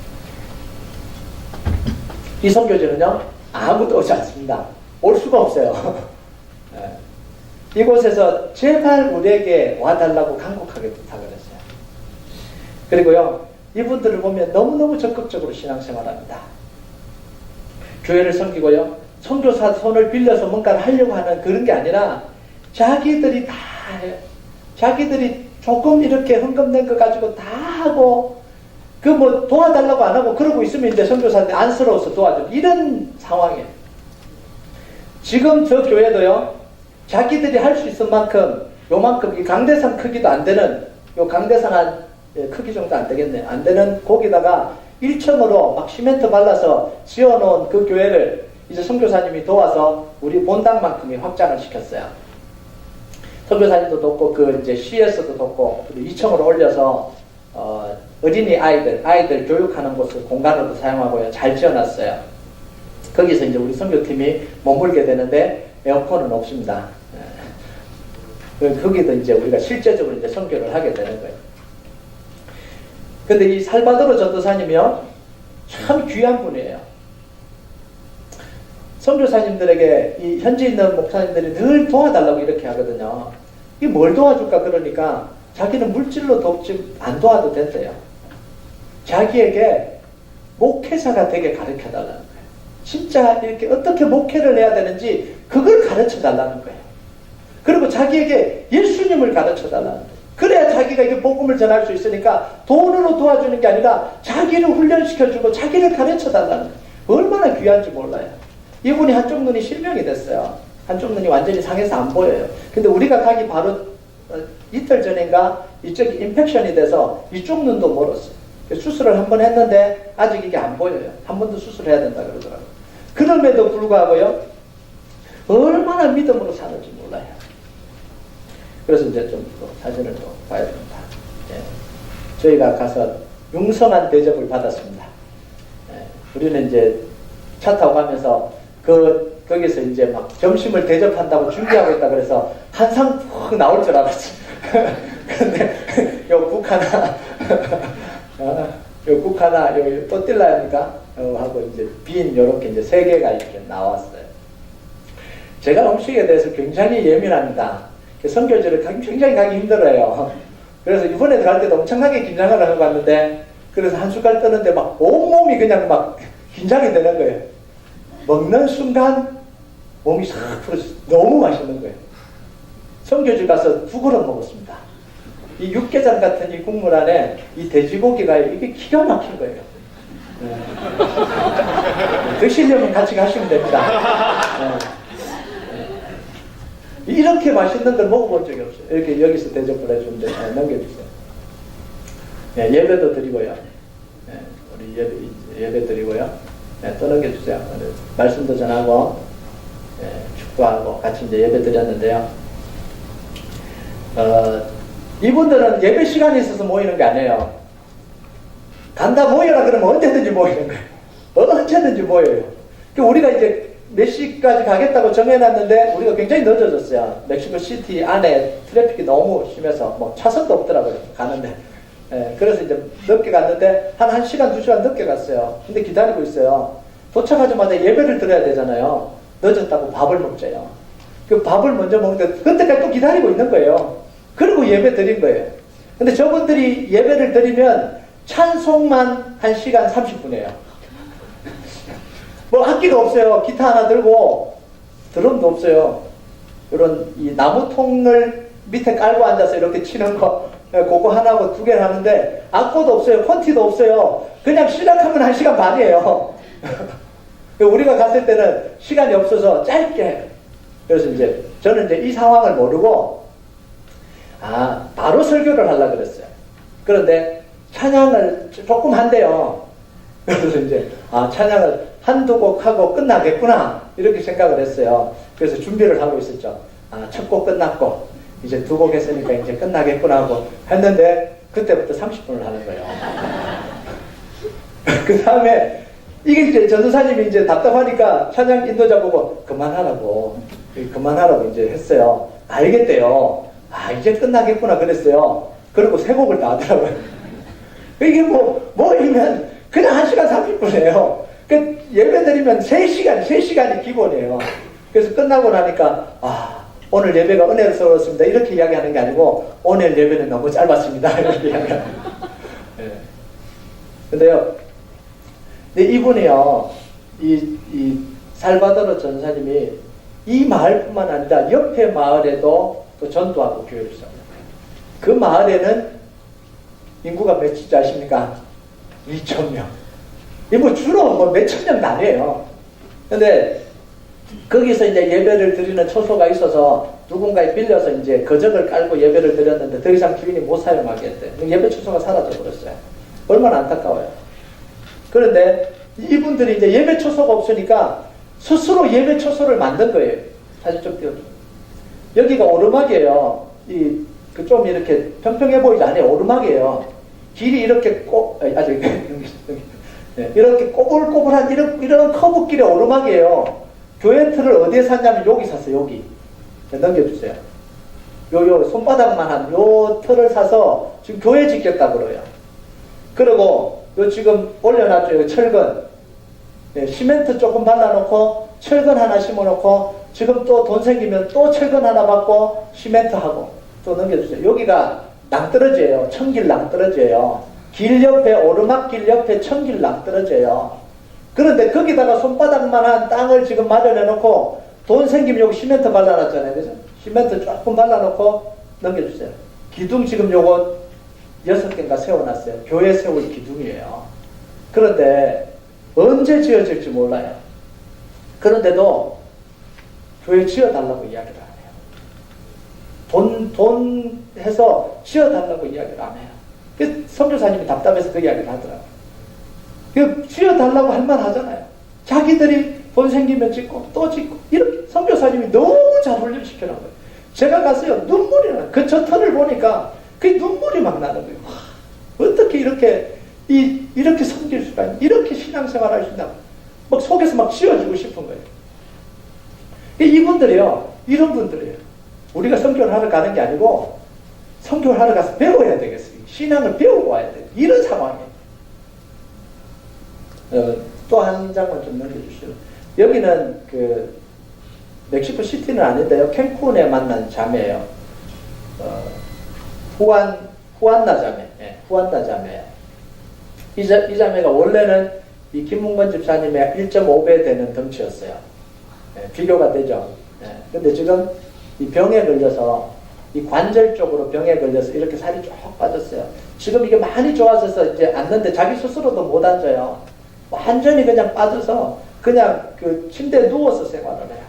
이 선교지는요 아무도 오지 않습니다. 올 수가 없어요. 네. 이곳에서 제발 우리에게 와달라고 간곡하게 부탁을 했어요. 그리고요 이분들을 보면 너무너무 적극적으로 신앙생활합니다. 교회를 섬기고요 선교사 손을 빌려서 뭔가를 하려고 하는 그런 게 아니라 자기들이 다 해요. 자기들이 조금 이렇게 헌금된 거 가지고 다 하고 그 뭐 도와달라고 안 하고 그러고 있으면 이제 선교사한테 안쓰러워서 도와줘. 이런 상황이에요. 지금 저 교회도요 자기들이 할 수 있을 만큼 요만큼 이 강대상 크기도 안 되는 요 강대상 한 크기 정도 안 되겠네. 안 되는 거기다가 1층으로 막 시멘트 발라서 지어놓은 그 교회를 이제 선교사님이 도와서 우리 본당만큼이 확장을 시켰어요. 선교사님도 돕고 그 이제 CS도 돕고 2층으로 올려서 어린이 아이들 교육하는 곳을 공간으로도 사용하고요. 잘 지어놨어요. 거기서 이제 우리 선교팀이 머물게 되는데 에어컨은 없습니다. 거기도 이제 우리가 실제적으로 이제 선교를 하게 되는 거예요. 근데 이 살바도르 전도사님이요 참 귀한 분이에요. 선교사님들에게 이 현지 있는 목사님들이 늘 도와달라고 이렇게 하거든요. 이게 뭘 도와줄까 그러니까 자기는 물질로 돕지 안 도와도 된대요. 자기에게 목회자가 되게 가르쳐달라는 거예요. 진짜 이렇게 어떻게 목회를 해야 되는지 그걸 가르쳐달라는 거예요. 그리고 자기에게 예수님을 가르쳐달라는 거예요. 그래야 자기가 이게 복음을 전할 수 있으니까 돈으로 도와주는 게 아니라 자기를 훈련시켜주고 자기를 가르쳐달라는 거예요. 얼마나 귀한지 몰라요. 이분이 한쪽 눈이 실명이 됐어요. 한쪽 눈이 완전히 상해서 안 보여요. 근데 우리가 가기 바로 이틀 전인가 이쪽이 인펙션이 돼서 이쪽 눈도 멀었어요. 수술을 한 번 했는데 아직 이게 안 보여요. 한 번 더 수술해야 된다 그러더라고요. 그럼에도 불구하고요 얼마나 믿음으로 사는지 몰라요. 그래서 이제 좀 또 사진을 또 봐야 됩니다. 예. 저희가 가서 융성한 대접을 받았습니다. 예. 우리는 이제 차 타고 가면서 거기서 이제 막 점심을 대접한다고 준비하고 있다 그래서 한 상 푹 나올 줄 알았지. 근데 요 국 하나, 요 국 하나, 요 또띠라입니까? 하고 이제 빈 요렇게 이제 3개가 이렇게 나왔어요. 제가 음식에 대해서 굉장히 예민합니다. 선교지를 굉장히 가기 힘들어요. 그래서 이번에 들어갈 때도 엄청나게 긴장을 하고 갔는데, 그래서 한 숟갈 뜨는데 막 온몸이 그냥 막 긴장이 되는 거예요. 먹는 순간 몸이 싹 풀어져 너무 맛있는 거예요. 선교지 가서 2그릇 먹었습니다. 이 육개장 같은 이 국물 안에 이 돼지고기가 이게 기가 막힌 거예요. 네. 드시려면 같이 가시면 됩니다. 네. 이렇게 맛있는 걸 먹어본 적이 없어요. 이렇게 여기서 대접을 해주는데 넘겨주세요. 네, 예배도 드리고요. 네, 우리 예배 드리고요. 네, 또 넘겨주세요. 말씀도 전하고 네, 축구하고 같이 이제 예배 드렸는데요. 이분들은 예배 시간이 있어서 모이는 게 아니에요. 간다 모여라 그러면 언제든지 모이는 거예요. 언제든지 모여요. 우리가 이제 몇 시까지 가겠다고 정해놨는데 우리가 굉장히 늦어졌어요. 멕시코 시티 안에 트래픽이 너무 심해서 뭐 차선도 없더라고요. 가는데. 예, 그래서 이제 늦게 갔는데 한 1시간, 2시간 늦게 갔어요. 근데 기다리고 있어요. 도착하자마자 예배를 드려야 되잖아요. 늦었다고 밥을 먹자요. 그 밥을 먼저 먹는데 그때까지 또 기다리고 있는 거예요. 그리고 예배 드린 거예요. 근데 저분들이 예배를 드리면 찬송만 1시간 30분이에요. 뭐 악기도 없어요. 기타 하나 들고 드럼도 없어요. 이런 이 나무통을 밑에 깔고 앉아서 이렇게 치는 거 그거 하나하고 2개를 하는데 악보도 없어요. 콘티도 없어요. 그냥 시작하면 1시간 반이에요. 우리가 갔을 때는 시간이 없어서 짧게. 그래서 이제 저는 이제 이 상황을 모르고 바로 설교를 하려고 그랬어요. 그런데 찬양을 조금 한대요. 그래서 이제 찬양을 한두 곡 하고 끝나겠구나 이렇게 생각을 했어요. 그래서 준비를 하고 있었죠. 첫 곡 끝났고 이제 2곡 했으니까 이제 끝나겠구나 하고 했는데 그때부터 30분을 하는 거예요. 그 다음에 이게 이제 전도사님이 이제 답답하니까 찬양 인도자 보고 그만하라고 이제 했어요. 알겠대요. 이제 끝나겠구나 그랬어요. 그리고 3곡을 다 하더라고요. 이게 뭐이면 그냥 1시간 30분이에요. 그 예배 드리면 3시간이 기본이에요. 그래서 끝나고 나니까 오늘 예배가 은혜스러웠습니다. 이렇게 이야기하는 게 아니고 오늘 예배는 너무 짧았습니다. 이렇게 이야기하는 거예요. 근데요, 이분이요, 이 살바도르 전사님이 이 마을뿐만 아니라 옆에 마을에도 또 전도하고 교회를 세웁니다. 그 마을에는 인구가 몇인지 아십니까? 2,000명. 이 주로 몇천 명도 아니에요. 근데 거기서 이제 예배를 드리는 초소가 있어서 누군가에 빌려서 이제 거적을 깔고 예배를 드렸는데 더 이상 주인이 못 사용하게 했대. 예배 초소가 사라져 버렸어요. 얼마나 안타까워요. 그런데 이분들이 이제 예배 초소가 없으니까 스스로 예배 초소를 만든 거예요. 사진 좀 띄워줘. 여기가 오르막이에요. 좀 이렇게 평평해 보이지 않아요. 오르막이에요. 길이 이렇게 이렇게 꼬불꼬불한 이런 커브길의 오르막이에요. 교회 틀을 어디에 샀냐면 여기 샀어요. 여기. 넘겨주세요. 요 손바닥만한 요 틀을 사서 지금 교회 짓겠다고 그래요. 그리고 요 지금 올려놨죠. 요 철근. 시멘트 조금 발라놓고 철근 하나 심어놓고 지금 또 돈 생기면 또 철근 하나 받고 시멘트 하고 또 넘겨주세요. 여기가 낭떠러지예요. 천길 낭떠러지예요. 길 옆에 오르막 길 옆에 천길 낭떠러지예요. 그런데 거기다가 손바닥만한 땅을 지금 마련해놓고 돈 생기면 여기 시멘트 발라놨잖아요. 그죠? 시멘트 조금 발라놓고 넘겨주세요. 기둥 지금 요거 6개인가 세워놨어요. 교회 세울 기둥이에요. 그런데 언제 지어질지 몰라요. 그런데도 교회 지어달라고 이야기를 안 해요. 돈 해서 지어달라고 이야기를 안 해요. 그 선교사님이 답답해서 그 이야기를 하더라고요. 그 지어달라고 할 만 하잖아요. 자기들이 돈 생기면 짓고 또 짓고 이렇게 선교사님이 너무 잘 훈련시켜놓은 거예요. 제가 가서요 눈물이 나요. 그 저 터를 보니까 그 눈물이 막 나는 거예요. 와, 어떻게 이렇게 섬길 수가 있나? 이렇게 신앙생활 할 수 있나? 막 속에서 막 지어주고 싶은 거예요. 이분들이요, 이런 분들이에요. 우리가 선교를 하러 가는 게 아니고 선교를 하러 가서 배워야 되겠어요. 신앙을 배우고 와야 돼요. 이런 상황이에요. 또 한 장만 좀 넘겨주시죠. 여기는 그 멕시코 시티는 아닌데요, 캔쿤에 만난 자매예요. 후안나 자매, 후안나 자매예요. 이 자매가 원래는 이 김문건 집사님의 1.5배 되는 덩치였어요. 비교가 되죠. 근데 지금 이 병에 걸려서, 이 관절 쪽으로 병에 걸려서 이렇게 살이 쭉 빠졌어요. 지금 이게 많이 좋아져서 이제 앉는데 자기 스스로도 못 앉아요. 완전히 그냥 빠져서 그냥 그 침대에 누워서 생활을 해요.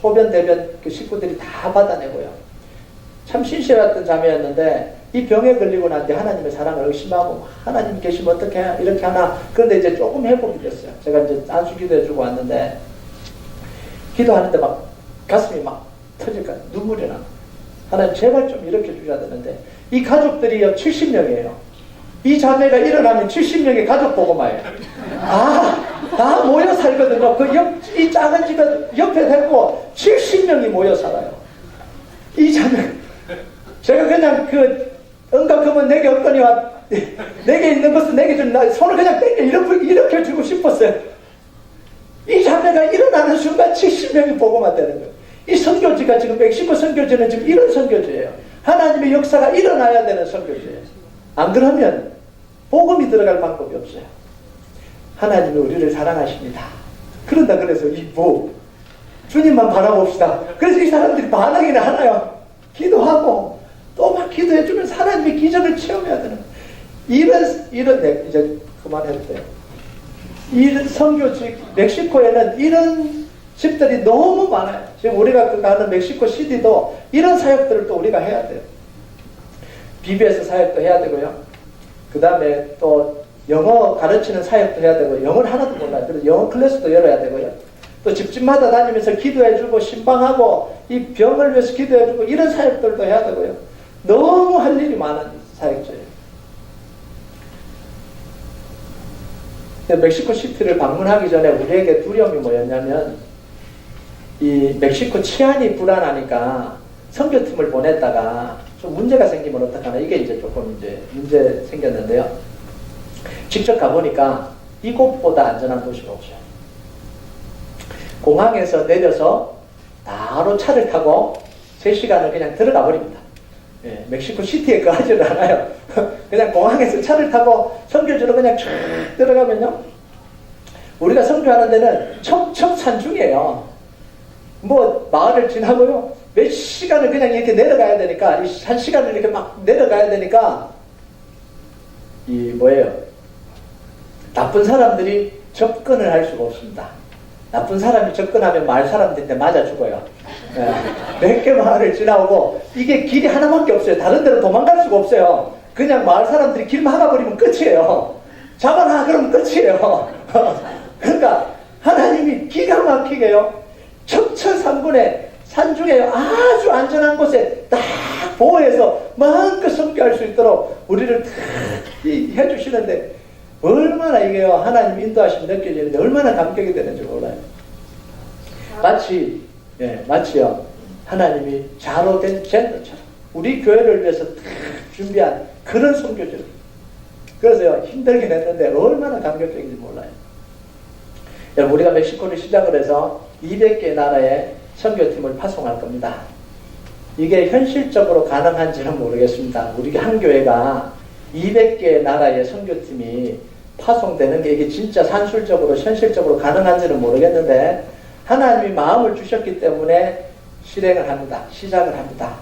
소변, 대변 그 식구들이 다 받아내고요. 참 신실했던 자매였는데 이 병에 걸리고 난 뒤 하나님의 사랑을 의심하고, 하나님 계시면 어떻게 이렇게 하나. 그런데 이제 조금 회복이 됐어요. 제가 이제 안수 기도해주고 왔는데, 기도하는데 막 가슴이 막 터질까, 눈물이 나. 하나님 제발 좀 이렇게 주셔야 되는데, 이 가족들이요 70명이에요. 이 자매가 일어나면 70명의 가족 보고마예요. 다 모여 살거든요. 이 작은 집에 옆에 대고 70명이 모여 살아요. 이 자매, 제가 그냥 응답하면 내게 없거니와 내게 있는 것은 내게 준, 손을 그냥 땡겨 이렇게 주고 싶었어요. 이 자매가 일어나는 순간 70명이 보고만 되는 거예요. 이 선교지가 지금 멕시코 선교지는 지금 이런 선교지예요. 하나님의 역사가 일어나야 되는 선교지예요. 안 그러면 복음이 들어갈 방법이 없어요. 하나님이 우리를 사랑하십니다. 그런다 그래서 주님만 바라봅시다. 그래서 이 사람들이 반항이나 하나요. 기도하고 또 막 기도해주면서 하나님의 기적을 체험해야 되는 이런 이제 그만해도 돼요. 이런 선교지, 멕시코에는 이런 집들이 너무 많아요. 지금 우리가 가는 멕시코 시티도 이런 사역들을 또 우리가 해야 돼요. BBS 사역도 해야 되고요. 그 다음에 또 영어 가르치는 사역도 해야 되고, 영어를 하나도 몰라요. 그래서 영어 클래스도 열어야 되고요. 또 집집마다 다니면서 기도해주고 신방하고 이 병을 위해서 기도해주고 이런 사역들도 해야 되고요. 너무 할 일이 많은 사역자예요. 멕시코 시티를 방문하기 전에 우리에게 두려움이 뭐였냐면, 이 멕시코 치안이 불안하니까 선교팀을 보냈다가 좀 문제가 생기면 어떡하나, 이게 이제 조금 이제 문제 생겼는데요. 직접 가보니까 이곳보다 안전한 도시가 없어요. 공항에서 내려서 바로 차를 타고 3시간을 그냥 들어가 버립니다. 멕시코 시티에 가지를 않아요. 그냥 공항에서 차를 타고 선교지로 그냥 쭉 들어가면요, 우리가 선교하는 데는 첩첩산중이에요. 뭐 마을을 지나고요, 몇 시간을 그냥 이렇게 내려가야 되니까, 한 시간을 이렇게 막 내려가야 되니까, 나쁜 사람들이 접근을 할 수가 없습니다. 나쁜 사람이 접근하면 마을 사람들한테 맞아 죽어요. 몇 개 마을을 지나오고, 이게 길이 하나밖에 없어요. 다른 데로 도망갈 수가 없어요. 그냥 마을 사람들이 길 막아버리면 끝이에요. 잡아놔 그러면 끝이에요. 그러니까 하나님이 기가 막히게요, 첩첩산군의 산중에 아주 안전한 곳에 딱 보호해서 마음껏 선교할 수 있도록 우리를 딱 해주시는데, 얼마나 이게요, 하나님 인도하심이 느껴지는데 얼마나 감격이 되는지 몰라요. 마치요, 하나님이 자로된 젠더처럼 우리 교회를 위해서 딱 준비한 그런 선교죠. 그래서요, 힘들긴 했는데 얼마나 감격적인지 몰라요. 여러분, 우리가 멕시코를 시작을 해서 200개 나라에 선교팀을 파송할 겁니다. 이게 현실적으로 가능한지는 모르겠습니다. 우리 한 교회가 200개 나라의 선교팀이 파송되는 게 이게 진짜 산술적으로 현실적으로 가능한지는 모르겠는데, 하나님이 마음을 주셨기 때문에 실행을 합니다. 시작을 합니다.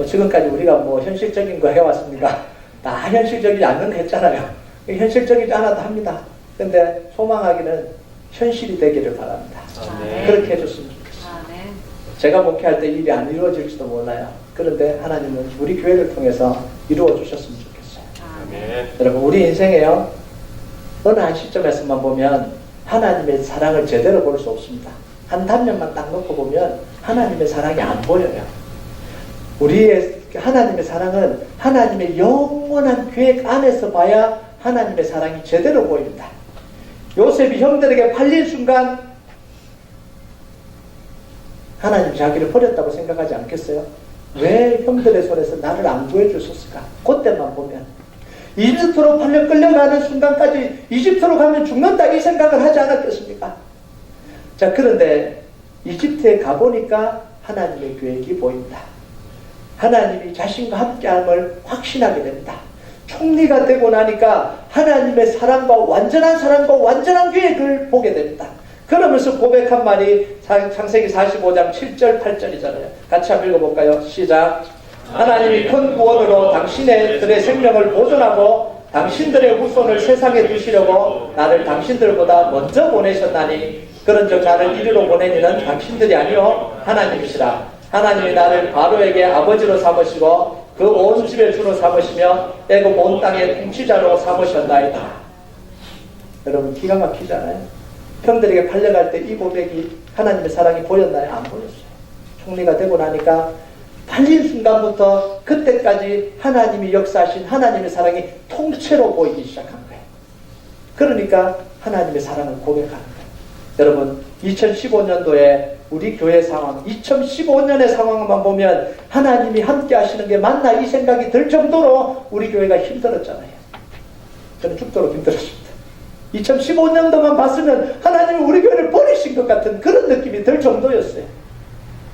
지금까지 우리가 현실적인 거 해왔습니까? 다 현실적이지 않는 거 했잖아요. 현실적이지 않아도 합니다. 근데 소망하기는 현실이 되기를 바랍니다. 그렇게 해줬으면 좋겠어요. 제가 목회할 때 일이 안 이루어질지도 몰라요. 그런데 하나님은 우리 교회를 통해서 이루어 주셨으면 좋겠어요. 여러분, 우리 인생에요, 어느 한 시점에서만 보면 하나님의 사랑을 제대로 볼 수 없습니다. 한 단면만 딱 놓고 보면 하나님의 사랑이 안 보여요. 우리의 하나님의 사랑은 하나님의 영원한 계획 안에서 봐야 하나님의 사랑이 제대로 보입니다. 요셉이 형들에게 팔릴 순간 하나님 자기를 버렸다고 생각하지 않겠어요? 왜 형들의 손에서 나를 안 구해주셨을까? 그때만 보면 이집트로 팔려 끌려가는 순간까지 이집트로 가면 죽는다 이 생각을 하지 않았겠습니까? 자, 그런데 이집트에 가보니까 하나님의 계획이 보인다. 하나님이 자신과 함께함을 확신하게 됩니다. 총리가 되고 나니까 하나님의 사랑과 완전한 계획을 보게 됩니다. 그러면서 고백한 말이 창세기 45장 7절 8절이잖아요. 같이 한번 읽어볼까요? 시작. 하나님이 큰 구원으로 당신들의 생명을 보존하고 당신들의 후손을 세상에 두시려고 나를 당신들보다 먼저 보내셨나니 그런즉 나를 이리로 보낸 이는 당신들이 아니요 하나님이시라. 하나님이 나를 바로에게 아버지로 삼으시고 그 온 집의 주로 삼으시며 애굽 온 땅의 통치자로 삼으셨나이다. 여러분 기가 막히잖아요. 형들에게 팔려갈 때 이 고백이 하나님의 사랑이 보였나요? 안 보였어요. 총리가 되고 나니까 팔린 순간부터 그때까지 하나님이 역사하신 하나님의 사랑이 통째로 보이기 시작한 거예요. 그러니까 하나님의 사랑을 고백하는 거예요. 여러분 2015년도에 우리 교회 상황, 2015년의 상황만 보면 하나님이 함께 하시는 게 맞나 이 생각이 들 정도로 우리 교회가 힘들었잖아요. 저는 죽도록 힘들었습니다. 2015년도만 봤으면 하나님이 우리 교회를 버리신 것 같은 그런 느낌이 들 정도였어요.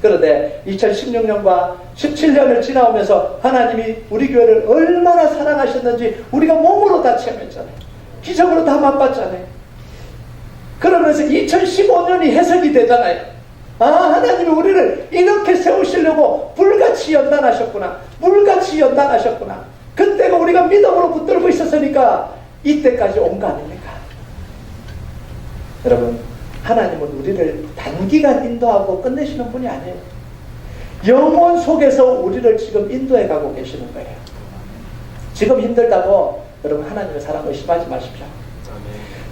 그런데 2016년과 17년을 지나오면서 하나님이 우리 교회를 얼마나 사랑하셨는지 우리가 몸으로 다 체험했잖아요. 기적으로 다 맛봤잖아요. 그러면서 2015년이 해석이 되잖아요. 아, 하나님이 우리를 이렇게 세우시려고 불같이 연단하셨구나. 물같이 연단하셨구나. 그때가 우리가 믿음으로 붙들고 있었으니까 이때까지 온 거 아닙니까? 여러분, 하나님은 우리를 단기간 인도하고 끝내시는 분이 아니에요. 영원 속에서 우리를 지금 인도해 가고 계시는 거예요. 지금 힘들다고 여러분 하나님의 사랑 의심하지 마십시오.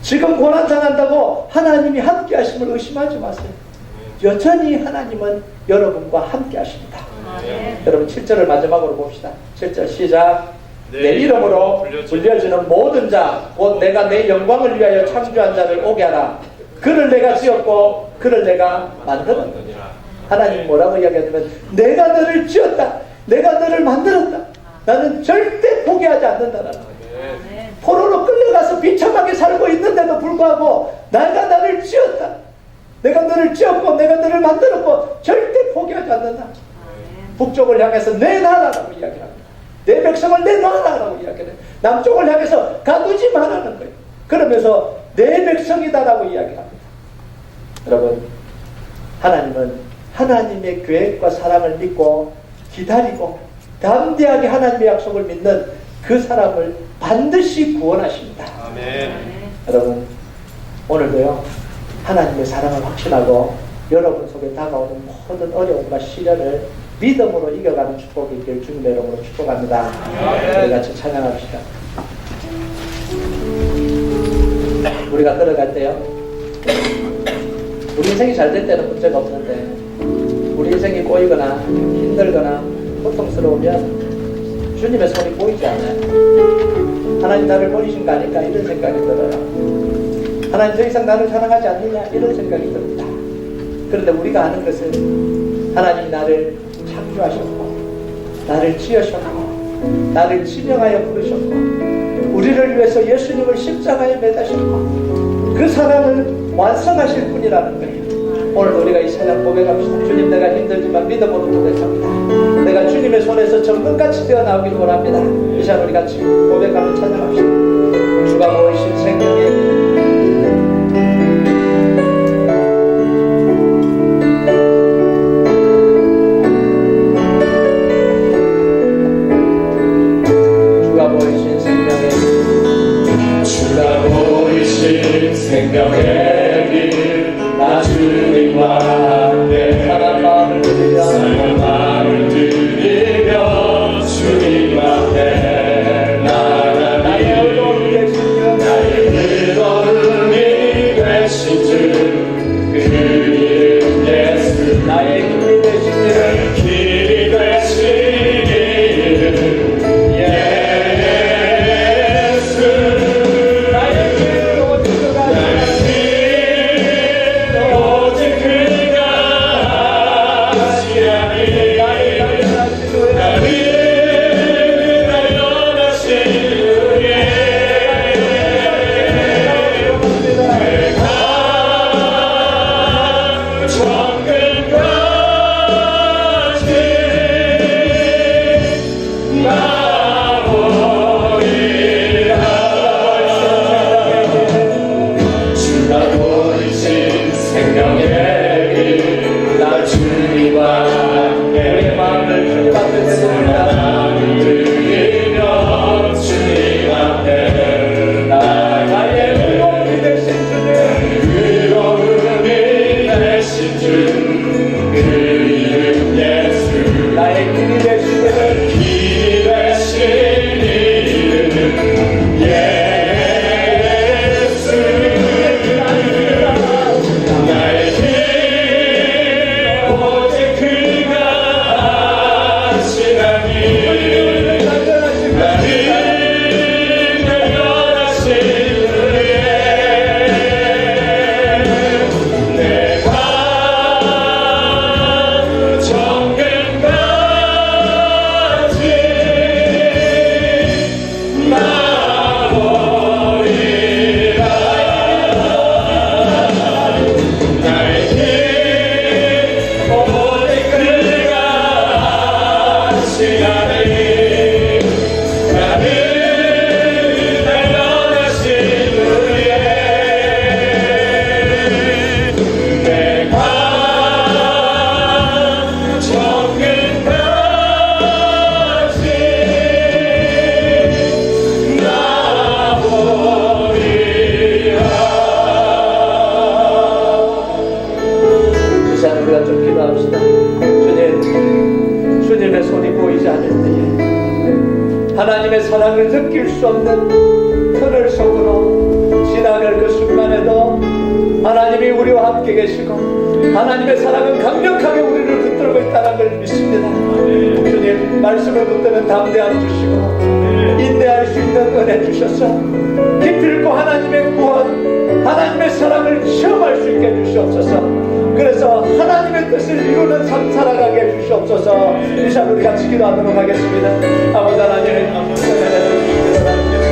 지금 고난 당한다고 하나님이 함께 하심을 의심하지 마세요. 여전히 하나님은 여러분과 함께 하십니다. 여러분 7절을 마지막으로 봅시다. 7절 시작. 내 이름으로 불려지는 모든 자 곧 내가 내 영광을 위하여 창조한 자를 오게 하라. 그를 내가 지었고 그를 내가 만들었느니라. 하나님 뭐라고 이야기하냐면 내가 너를 지었다. 내가 너를 만들었다. 나는 절대 포기하지 않는다라는 거예요. 포로로 끌려가서 비참하게 살고 있는데도 불구하고 내가 나를 지었다. 내가 너를 지었고 내가 너를 만들었고 절대 포기하지 않는다. 북쪽을 향해서 내놔라라고 이야기합니다. 내 백성을 내놔라라고 이야기해요. 남쪽을 향해서 가두지 말라는 거예요. 그러면서 내 백성이다라고 이야기합니다. 여러분, 하나님은 하나님의 계획과 사랑을 믿고 기다리고 담대하게 하나님의 약속을 믿는 그 사람을 반드시 구원하십니다. 아멘. 여러분, 오늘도요 하나님의 사랑을 확신하고 여러분 속에 다가오는 모든 어려움과 시련을 믿음으로 이겨가는 축복이 있길 주님의 이름으로 축복합니다. 우리 같이 찬양합시다. 우리가 걸어갈 때요, 우리 인생이 잘 될 때는 문제가 없는데 우리 인생이 꼬이거나 힘들거나 고통스러우면 주님의 손이 보이지 않아요. 하나님 나를 버리신 거 아닐까 이런 생각이 들어요. 하나님 더 이상 나를 사랑하지 않느냐 이런 생각이 듭니다. 그런데 우리가 아는 것은 하나님이 나를 창조하셨고 나를 지으셨고 나를 지명하여 부르셨고 우리를 위해서 예수님을 십자가에 매다셨고 그 사랑을 완성하실 분이라는 거예요. 오늘 우리가 이 찬양 고백합시다. 주님, 내가 힘들지만 믿음으로 고백합니다. 내가 주님의 손에서 정금같이 되어나오길 원합니다. 이 시간 우리 같이 고백하며 찬양합시다. 주가 보이신 생명의 생명의 길, 나 주님과 함께 삶의 마음을 드리며 주님 앞에 나가니 나의 의로움이 되신 주 그 이름 예수 나의 길이 되신 이름 예수 나의 길로 들어가니 사랑을 느낄 수 없는 터널 속으로 지나갈 그 순간에도 하나님이 우리와 함께 계시고 하나님의 사랑은 강력하게 우리를 붙들고 있다는 걸 믿습니다. 주님 말씀을 붙드는 담대함 주시고 인내할 수 있는 은혜 주셔서 기필코 하나님의 구원 하나님의 사랑을 체험할 수 있게 해주시옵소서. 그래서 하나님의 뜻을 이루는 삶 살아가게 해주시옵소서. 이 시간 우리 같이 기도하도록 하겠습니다. 아버지 하나님